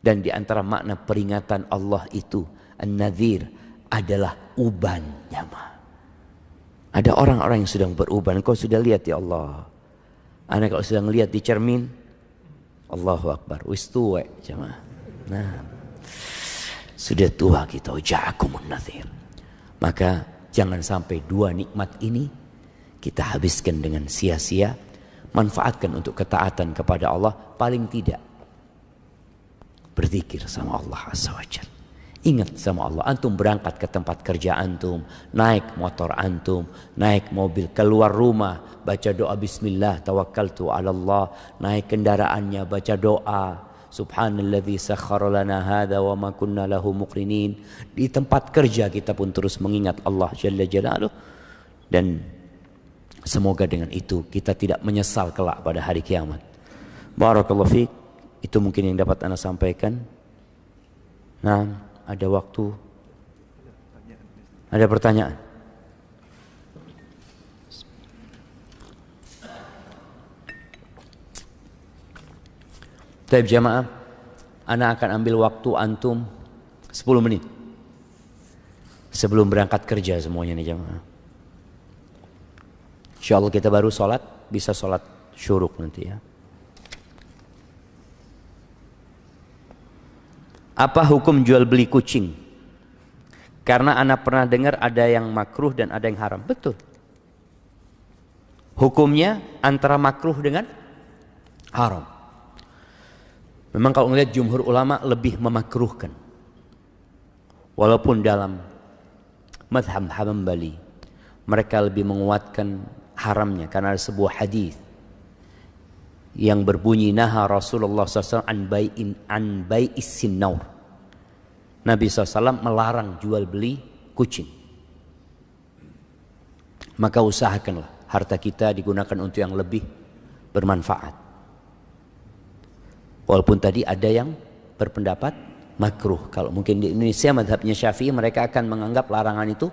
Dan di antara makna peringatan Allah itu, an-nadhir adalah uban jamaah. Ada orang-orang yang sedang beruban. Kau sudah lihat ya Allah. Anak kalau sedang lihat di cermin, Allahu Akbar. Wis tua jemaah. Nah, sudah tua kita. Ja'akumun nadhir. Maka jangan sampai dua nikmat ini kita habiskan dengan sia-sia. Manfaatkan untuk ketaatan kepada Allah. Paling tidak berzikir sama Allah Azza wa Jalla. Ingat sama Allah. Antum berangkat ke tempat kerja antum, naik motor antum, naik mobil, keluar rumah, baca doa bismillah tawakkaltu ala Allah, naik kendaraannya baca doa subhanalladzi sakhkhara lana hadza wa ma kunna lahu muqrinin. Di tempat kerja kita pun terus mengingat Allah jalla jalaluh, dan semoga dengan itu kita tidak menyesal kelak pada hari kiamat. Barakallahu fiik. Itu mungkin yang dapat Anda sampaikan. Nah, ada waktu. Ada pertanyaan? Baik jamaah, Ana akan ambil waktu antum 10 menit sebelum berangkat kerja semuanya nih jamaah. Insyaallah kita baru sholat, bisa sholat syuruk nanti ya. Apa hukum jual beli kucing? Karena anak pernah dengar ada yang makruh dan ada yang haram. Betul. Hukumnya antara makruh dengan haram. Memang kalau melihat jumhur ulama lebih memakruhkan. Walaupun dalam mazhab Hambali mereka lebih menguatkan haramnya karena ada sebuah hadis yang berbunyi naha Rasulullah SAW an bai'is sinnaur. Nabi SAW melarang jual beli kucing. Maka usahakanlah harta kita digunakan untuk yang lebih bermanfaat. Walaupun tadi ada yang berpendapat makruh. Kalau mungkin di Indonesia mazhabnya Syafi'i, mereka akan menganggap larangan itu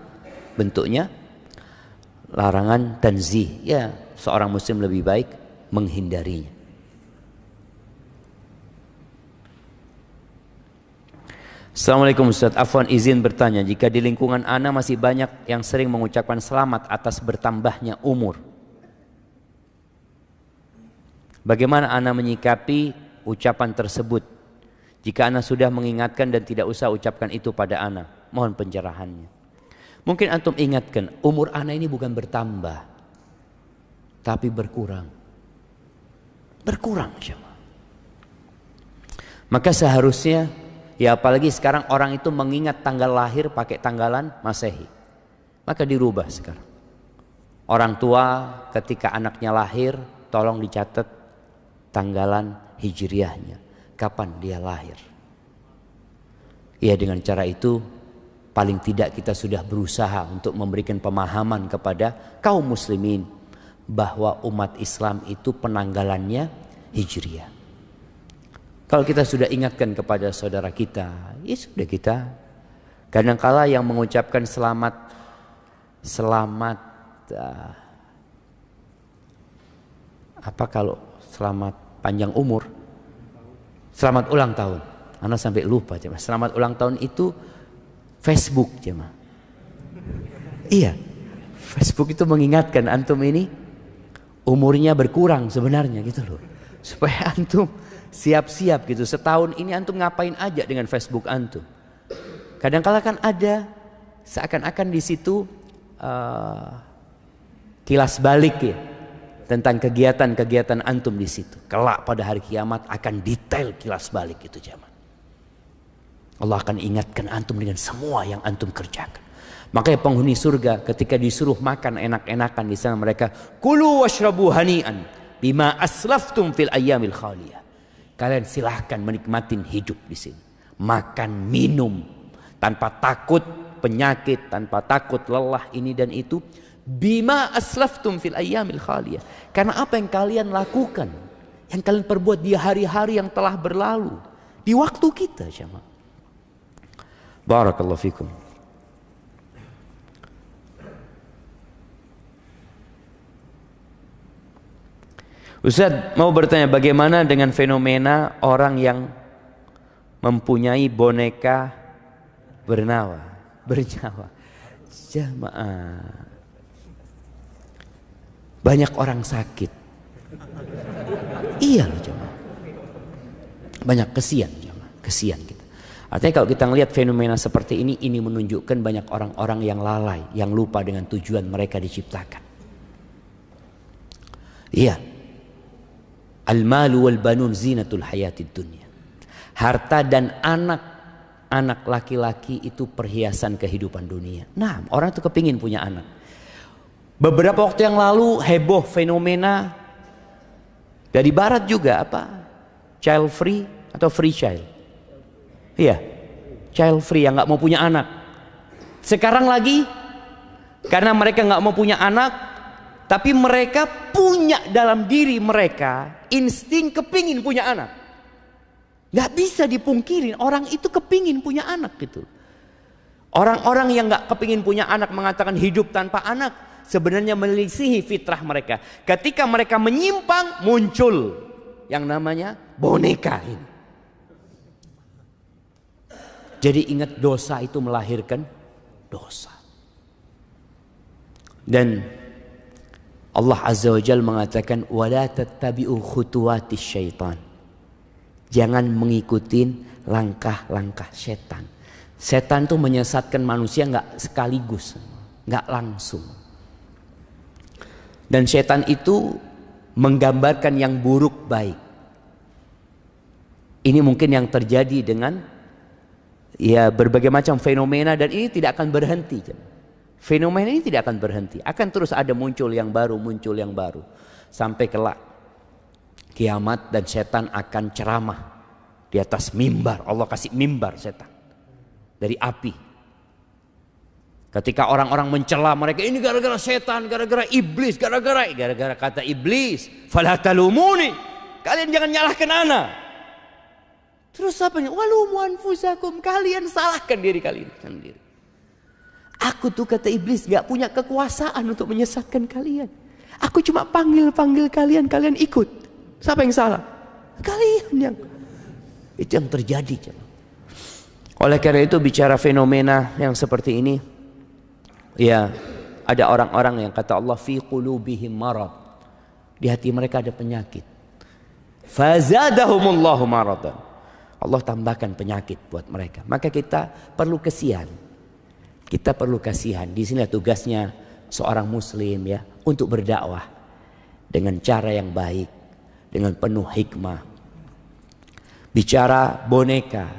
bentuknya larangan tanzih. Ya, seorang muslim lebih baik menghindarinya. Assalamualaikum Ustaz, afwan izin bertanya, jika di lingkungan ana masih banyak yang sering mengucapkan selamat atas bertambahnya umur, bagaimana ana menyikapi ucapan tersebut? Jika ana sudah mengingatkan dan tidak usah ucapkan itu pada ana, mohon pencerahannya. Mungkin antum ingatkan, umur ana ini bukan bertambah, tapi berkurang. Berkurang jemaah. Maka seharusnya, ya apalagi sekarang orang itu mengingat tanggal lahir pakai tanggalan Masehi, maka dirubah sekarang. Orang tua ketika anaknya lahir tolong dicatat tanggalan hijriahnya, kapan dia lahir. Ya, dengan cara itu paling tidak kita sudah berusaha untuk memberikan pemahaman kepada kaum muslimin bahwa umat Islam itu penanggalannya Hijriah. Kalau kita sudah ingatkan kepada saudara kita, ya sudah, kita kadangkala yang mengucapkan selamat apa kalau selamat panjang umur, selamat ulang tahun. Ana sampai lupa cuma. Selamat ulang tahun itu Facebook cuma. Iya, Facebook itu mengingatkan antum ini umurnya berkurang sebenarnya gitu loh. Supaya antum siap-siap gitu. Setahun ini antum ngapain aja dengan Facebook antum. Kadang-kala kan ada seakan-akan di situ kilas balik ya tentang kegiatan-kegiatan antum di situ. Kelak pada hari kiamat akan detail kilas balik itu jamaah. Allah akan ingatkan antum dengan semua yang antum kerjakan. Makanya penghuni surga ketika disuruh makan enak-enakan di sana mereka kulu washrabu hani'an bima aslaftum fil ayyamil khaliyah. Kalian silahkan menikmatin hidup di sini. Makan, minum tanpa takut penyakit, tanpa takut lelah ini dan itu. Bima aslaftum fil ayyamil khaliyah. Karena apa yang kalian lakukan, yang kalian perbuat di hari-hari yang telah berlalu, di waktu kita jemaah. Barakallahu fikum. Ustaz mau bertanya, bagaimana dengan fenomena orang yang mempunyai boneka bernyawa? Jamaah, banyak orang sakit. Iya loh jamaah. Banyak kesian jamaah, kesian kita. Artinya kalau kita melihat fenomena seperti ini menunjukkan banyak orang-orang yang lalai, yang lupa dengan tujuan mereka diciptakan. Iya. Al-malu wal banun zinatul hayatid dunya. Harta dan anak laki-laki itu perhiasan kehidupan dunia. Nah, orang itu kepingin punya anak. Beberapa waktu yang lalu heboh fenomena dari barat juga apa? Child free atau free child? Iya, child free yang nggak mau punya anak. Sekarang lagi karena mereka nggak mau punya anak, tapi mereka punya dalam diri mereka insting kepingin punya anak. Nggak bisa dipungkirin orang itu kepingin punya anak gitu. Orang-orang yang nggak kepingin punya anak mengatakan hidup tanpa anak sebenarnya melisihi fitrah mereka. Ketika mereka menyimpang muncul yang namanya boneka ini. Jadi ingat, dosa itu melahirkan dosa. Dan Allah Azza wa Jalla mengatakan wala tattabi'u khutuwatis syaitan. Jangan mengikuti langkah-langkah setan. Setan itu menyesatkan manusia nggak sekaligus, nggak langsung. Dan setan itu menggambarkan yang buruk baik. Ini mungkin yang terjadi dengan ya berbagai macam fenomena, dan ini tidak akan berhenti. Fenomena ini tidak akan berhenti, akan terus ada muncul yang baru, sampai kelak kiamat dan setan akan ceramah di atas mimbar. Allah kasih mimbar setan dari api. Ketika orang-orang mencela mereka, ini gara-gara setan, gara-gara iblis, gara-gara kata iblis, fala talumuni, kalian jangan nyalahkan ana. Terus apa? Walumu anfusakum, kalian salahkan diri kalian sendiri. Aku tuh kata iblis gak punya kekuasaan untuk menyesatkan kalian. Aku cuma panggil kalian, kalian ikut. Siapa yang salah? Kalian yang. Itu yang terjadi. Oleh karena itu bicara fenomena yang seperti ini, ya ada orang-orang yang kata Allah fi qulubihim marad. Di hati mereka ada penyakit. Fazadahumullahu maradan. Allah tambahkan penyakit buat mereka. Maka kita perlu kasihan. Kita perlu kasihan. Di sini tugasnya seorang muslim ya, untuk berdakwah dengan cara yang baik, dengan penuh hikmah. Bicara boneka.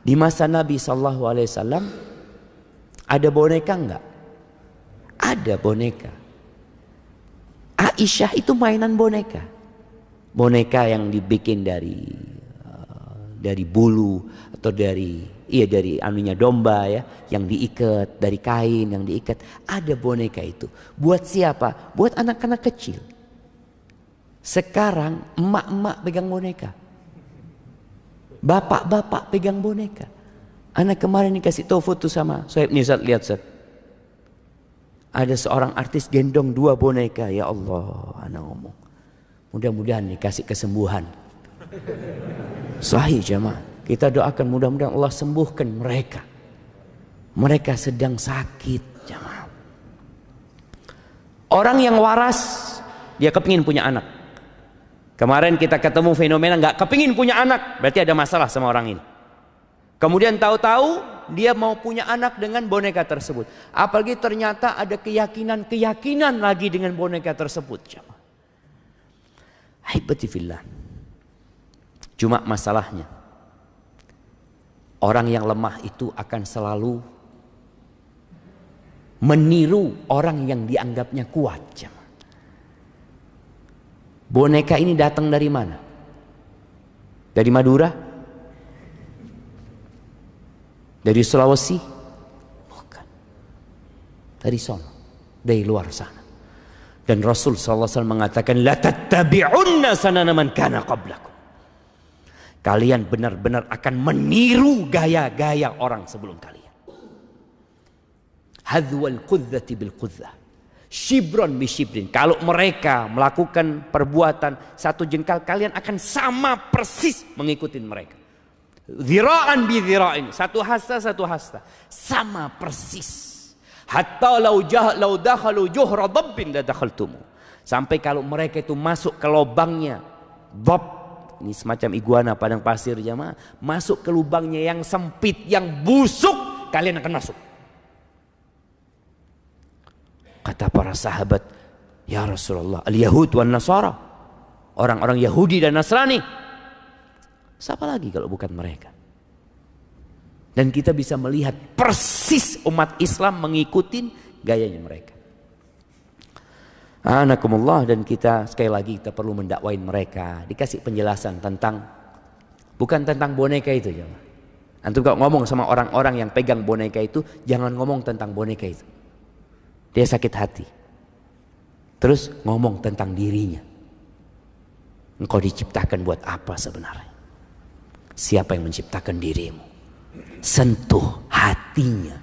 Di masa Nabi SAW ada boneka enggak? Ada boneka. Aisyah itu mainan boneka. Boneka yang dibikin dari dari bulu atau dari anunya domba ya, yang diikat, dari kain yang diikat. Ada boneka itu. Buat siapa? Buat anak-anak kecil. Sekarang emak-emak pegang boneka. Bapak-bapak pegang boneka. Anak kemarin dikasih tahu foto sama Soeb nih, Zat, lihat Zat. Ada seorang artis gendong 2 boneka. Ya Allah, anak ngomong. Mudah-mudahan dikasih kesembuhan. Sahih jemaah. Kita doakan mudah-mudahan Allah sembuhkan mereka. Mereka sedang sakit jemaah. Orang yang waras, dia kepingin punya anak. Kemarin kita ketemu fenomena nggak kepingin punya anak, berarti ada masalah sama orang ini. Kemudian tahu-tahu dia mau punya anak dengan boneka tersebut. Apalagi ternyata ada keyakinan lagi dengan boneka tersebut. Haibati fillah. Cuma masalahnya, orang yang lemah itu akan selalu meniru orang yang dianggapnya kuat. Boneka ini datang dari mana? Dari Madura? Dari Sulawesi? Bukan. Dari sono, dari luar sana. Dan Rasul SAW mengatakan, la tattabi'unna sanana man kana qablakum. Kalian benar-benar akan meniru gaya-gaya orang sebelum kalian. Hadwal qudzati bil qudzah. Shibron bi shibrin. Kalau mereka melakukan perbuatan 1 jengkal, kalian akan sama persis mengikuti mereka. Zira'an bi zira'in. 1 hasta 1 hasta. Sama persis. Hatta law dakhalu juhra dabbin la dakhaltumu. Sampai kalau mereka itu masuk ke lubangnya dab, ini semacam iguana padang pasir jemaah, masuk ke lubangnya yang sempit, yang busuk, kalian akan masuk. Kata para sahabat, ya Rasulullah, al-Yahud wan Nasara, orang-orang Yahudi dan Nasrani. Siapa lagi kalau bukan mereka? Dan kita bisa melihat persis umat Islam mengikuti gayanya mereka. Anakumullah, dan kita sekali lagi kita perlu mendakwain mereka, dikasih penjelasan tentang, bukan tentang boneka itu ya. Antum kalau ngomong sama orang-orang yang pegang boneka itu, jangan ngomong tentang boneka itu. Dia sakit hati. Terus ngomong tentang dirinya. Engkau diciptakan buat apa sebenarnya? Siapa yang menciptakan dirimu? Sentuh hatinya,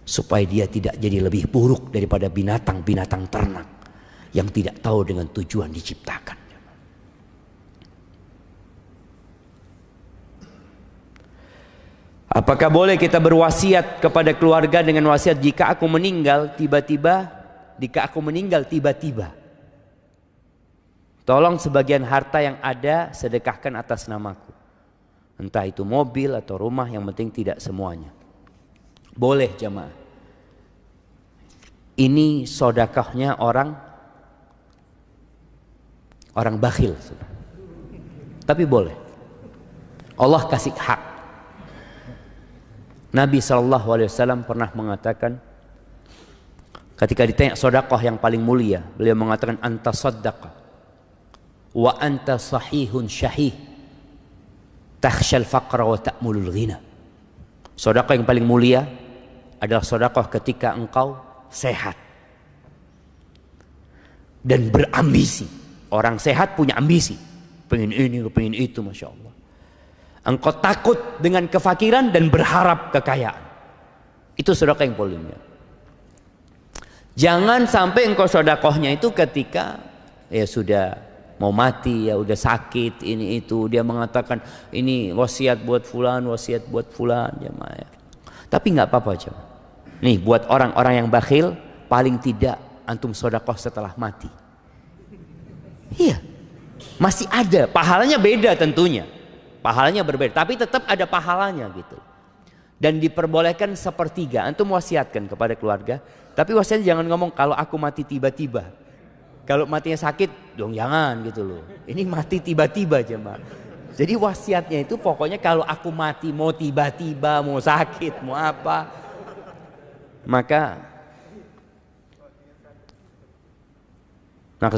supaya dia tidak jadi lebih buruk daripada binatang-binatang ternak yang tidak tahu dengan tujuan diciptakan. Apakah boleh kita berwasiat kepada keluarga dengan wasiat, jika aku meninggal tiba-tiba, tolong sebagian harta yang ada sedekahkan atas namaku. Entah itu mobil atau rumah, yang penting tidak semuanya. Boleh jemaah. Ini sedekahnya orang bakhil. Tapi boleh. Allah kasih hak. Nabi SAW pernah mengatakan, ketika ditanya sedekah yang paling mulia, beliau mengatakan, anta saddaqa wa anta sahihun syahih takhshal faqra wa ta'mulul ghina. Sedekah yang paling mulia adalah sedekah ketika engkau sehat dan berambisi. Orang sehat punya ambisi, pengen ini, pengen itu, masya Allah. Engkau takut dengan kefakiran dan berharap kekayaan. Itu sedekah yang paling mulia. Jangan sampai engkau sedekahnya itu ketika ya sudah mau mati, ya udah sakit, ini itu, dia mengatakan ini wasiat buat fulan, wasiat buat fulan, jemaah. Tapi nggak apa-apa jemaah. Nih buat orang-orang yang bakhil, paling tidak antum sedekah setelah mati. Iya, masih ada, pahalanya beda tentunya. Pahalanya berbeda, tapi tetap ada pahalanya gitu. Dan diperbolehkan sepertiga. Antum wasiatkan kepada keluarga, tapi wasiatnya jangan ngomong kalau aku mati tiba-tiba. Kalau matinya sakit, dong jangan gitu loh. Ini mati tiba-tiba jemaah. Jadi wasiatnya itu pokoknya kalau aku mati mau tiba-tiba, mau sakit, mau apa, maka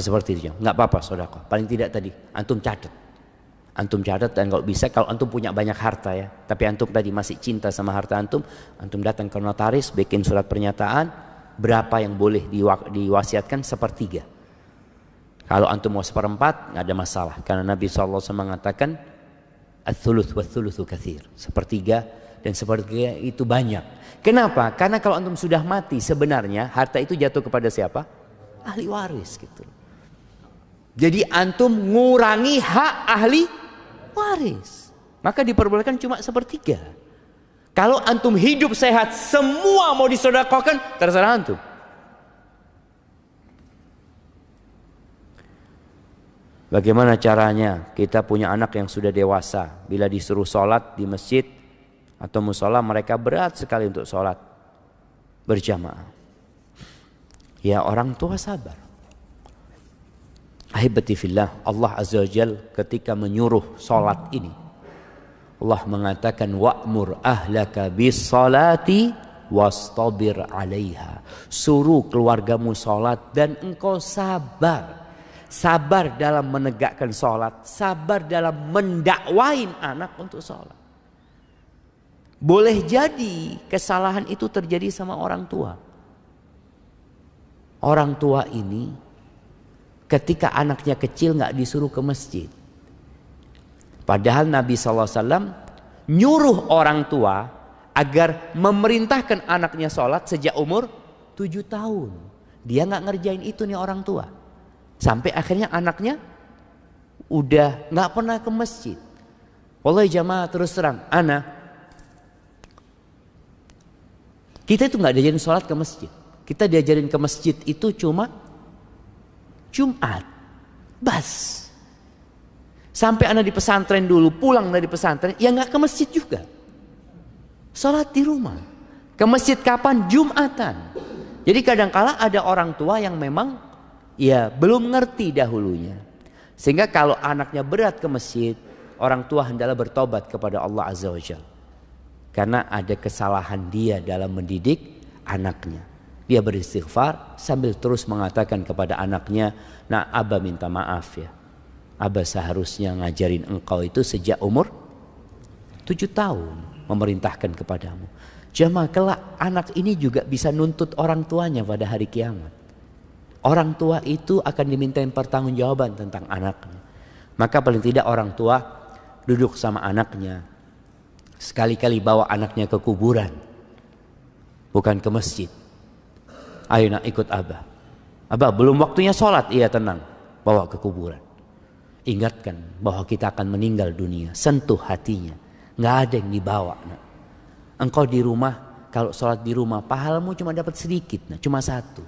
seperti itu. Nggak apa-apa sedekah. Paling tidak tadi antum catat. Antum catat, dan kalau bisa, kalau antum punya banyak harta ya, tapi antum tadi masih cinta sama harta antum datang ke notaris, bikin surat pernyataan berapa yang boleh diwasiatkan, sepertiga. Kalau antum mau seperempat nggak ada masalah, karena Nabi SAW mengatakan ats-tsuluts wa-tsulutsu katsir, sepertiga dan sepertiga itu banyak. Kenapa? Karena kalau antum sudah mati, sebenarnya harta itu jatuh kepada siapa? Ahli waris gitu. Jadi antum ngurangi hak ahli waris, maka diperbolehkan cuma sepertiga. Kalau antum hidup sehat, semua mau disedekahkan, terserah antum. Bagaimana caranya? Kita punya anak yang sudah dewasa, bila disuruh sholat di masjid atau musola, mereka berat sekali untuk sholat berjamaah. Ya, orang tua sabar. Ahibati fillah, Allah Azza wa Jalla ketika menyuruh sholat ini, Allah mengatakan wa'mur ahlaka bis salati wastabir 'alaiha. Suruh keluargamu sholat dan engkau sabar. Sabar dalam menegakkan sholat, sabar dalam mendakwain anak untuk sholat. Boleh jadi kesalahan itu terjadi sama orang tua. Orang tua ini ketika anaknya kecil nggak disuruh ke masjid. Padahal Nabi SAW nyuruh orang tua agar memerintahkan anaknya sholat sejak umur 7 tahun. Dia nggak ngerjain itu nih orang tua. Sampai akhirnya anaknya udah nggak pernah ke masjid. Wallahi jamaah, terus terang, kita itu nggak diajarin sholat ke masjid. Kita diajarin ke masjid itu cuma Jumat, bas. Sampai anak di pesantren dulu, pulang dari pesantren, ya nggak ke masjid juga. Sholat di rumah. Ke masjid kapan? Jumatan. Jadi kadangkala ada orang tua yang memang ya belum ngerti dahulunya. Sehingga kalau anaknya berat ke masjid, orang tua hendaklah bertobat kepada Allah Azza wa Jalla. Karena ada kesalahan dia dalam mendidik anaknya. Dia beristighfar sambil terus mengatakan kepada anaknya, "Nah, Abah minta maaf ya. Abah seharusnya ngajarin engkau itu sejak umur 7 tahun, memerintahkan kepadamu." Jamaah, kelak anak ini juga bisa nuntut orang tuanya pada hari kiamat. Orang tua itu akan dimintain pertanggungjawaban tentang anaknya. Maka paling tidak orang tua duduk sama anaknya, sekali-kali bawa anaknya ke kuburan, bukan ke masjid. Ayo nak, ikut Abah. Abah belum waktunya sholat. Iya, tenang, bawa ke kuburan. Ingatkan bahwa kita akan meninggal dunia. Sentuh hatinya. Nggak ada yang dibawa nak. Engkau di rumah, kalau sholat di rumah pahalamu cuma dapat sedikit nak, cuma 1.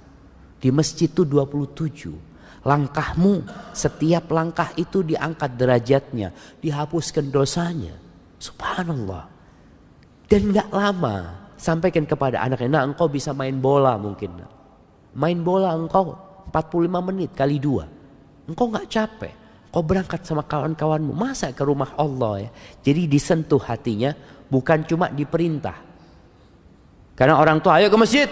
Di masjid itu 27. Langkahmu, setiap langkah itu diangkat derajatnya, dihapuskan dosanya. Subhanallah. Dan nggak lama, sampaikan kepada anaknya, nah engkau bisa main bola mungkin. Nah. Main bola engkau 45 menit kali 2. Engkau nggak capek. Engkau berangkat sama kawan-kawanmu. Masa ke rumah Allah ya. Jadi disentuh hatinya, bukan cuma diperintah. Karena orang tua, ayo ke masjid.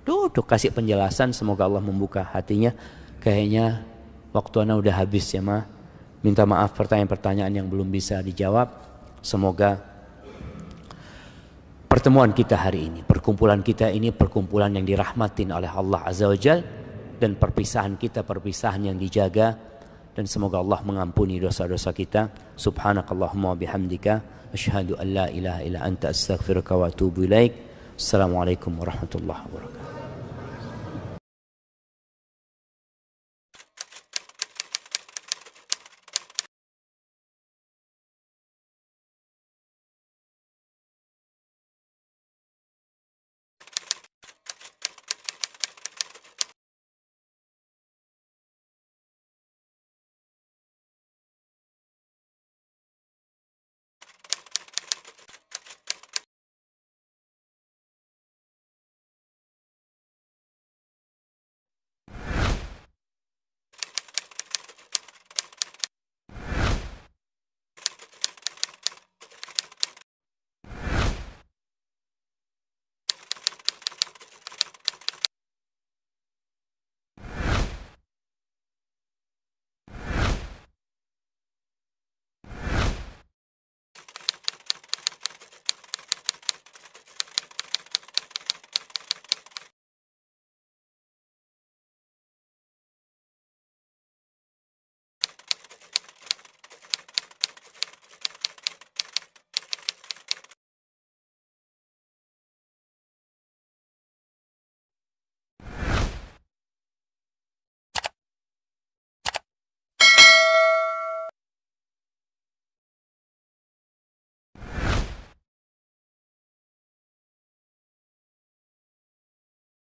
Duduk kasih penjelasan, semoga Allah membuka hatinya. Kayaknya waktu anak udah habis ya ma. Minta maaf pertanyaan-pertanyaan yang belum bisa dijawab. Semoga pertemuan kita hari ini, perkumpulan kita ini perkumpulan yang dirahmatin oleh Allah Azza wa Jalla, dan perpisahan kita perpisahan yang dijaga, dan semoga Allah mengampuni dosa-dosa kita. Subhanakallahumma bihamdika asyhadu an la ilaha illa anta astaghfiruka wa atubu ilaik. Assalamualaikum warahmatullahi wabarakatuh.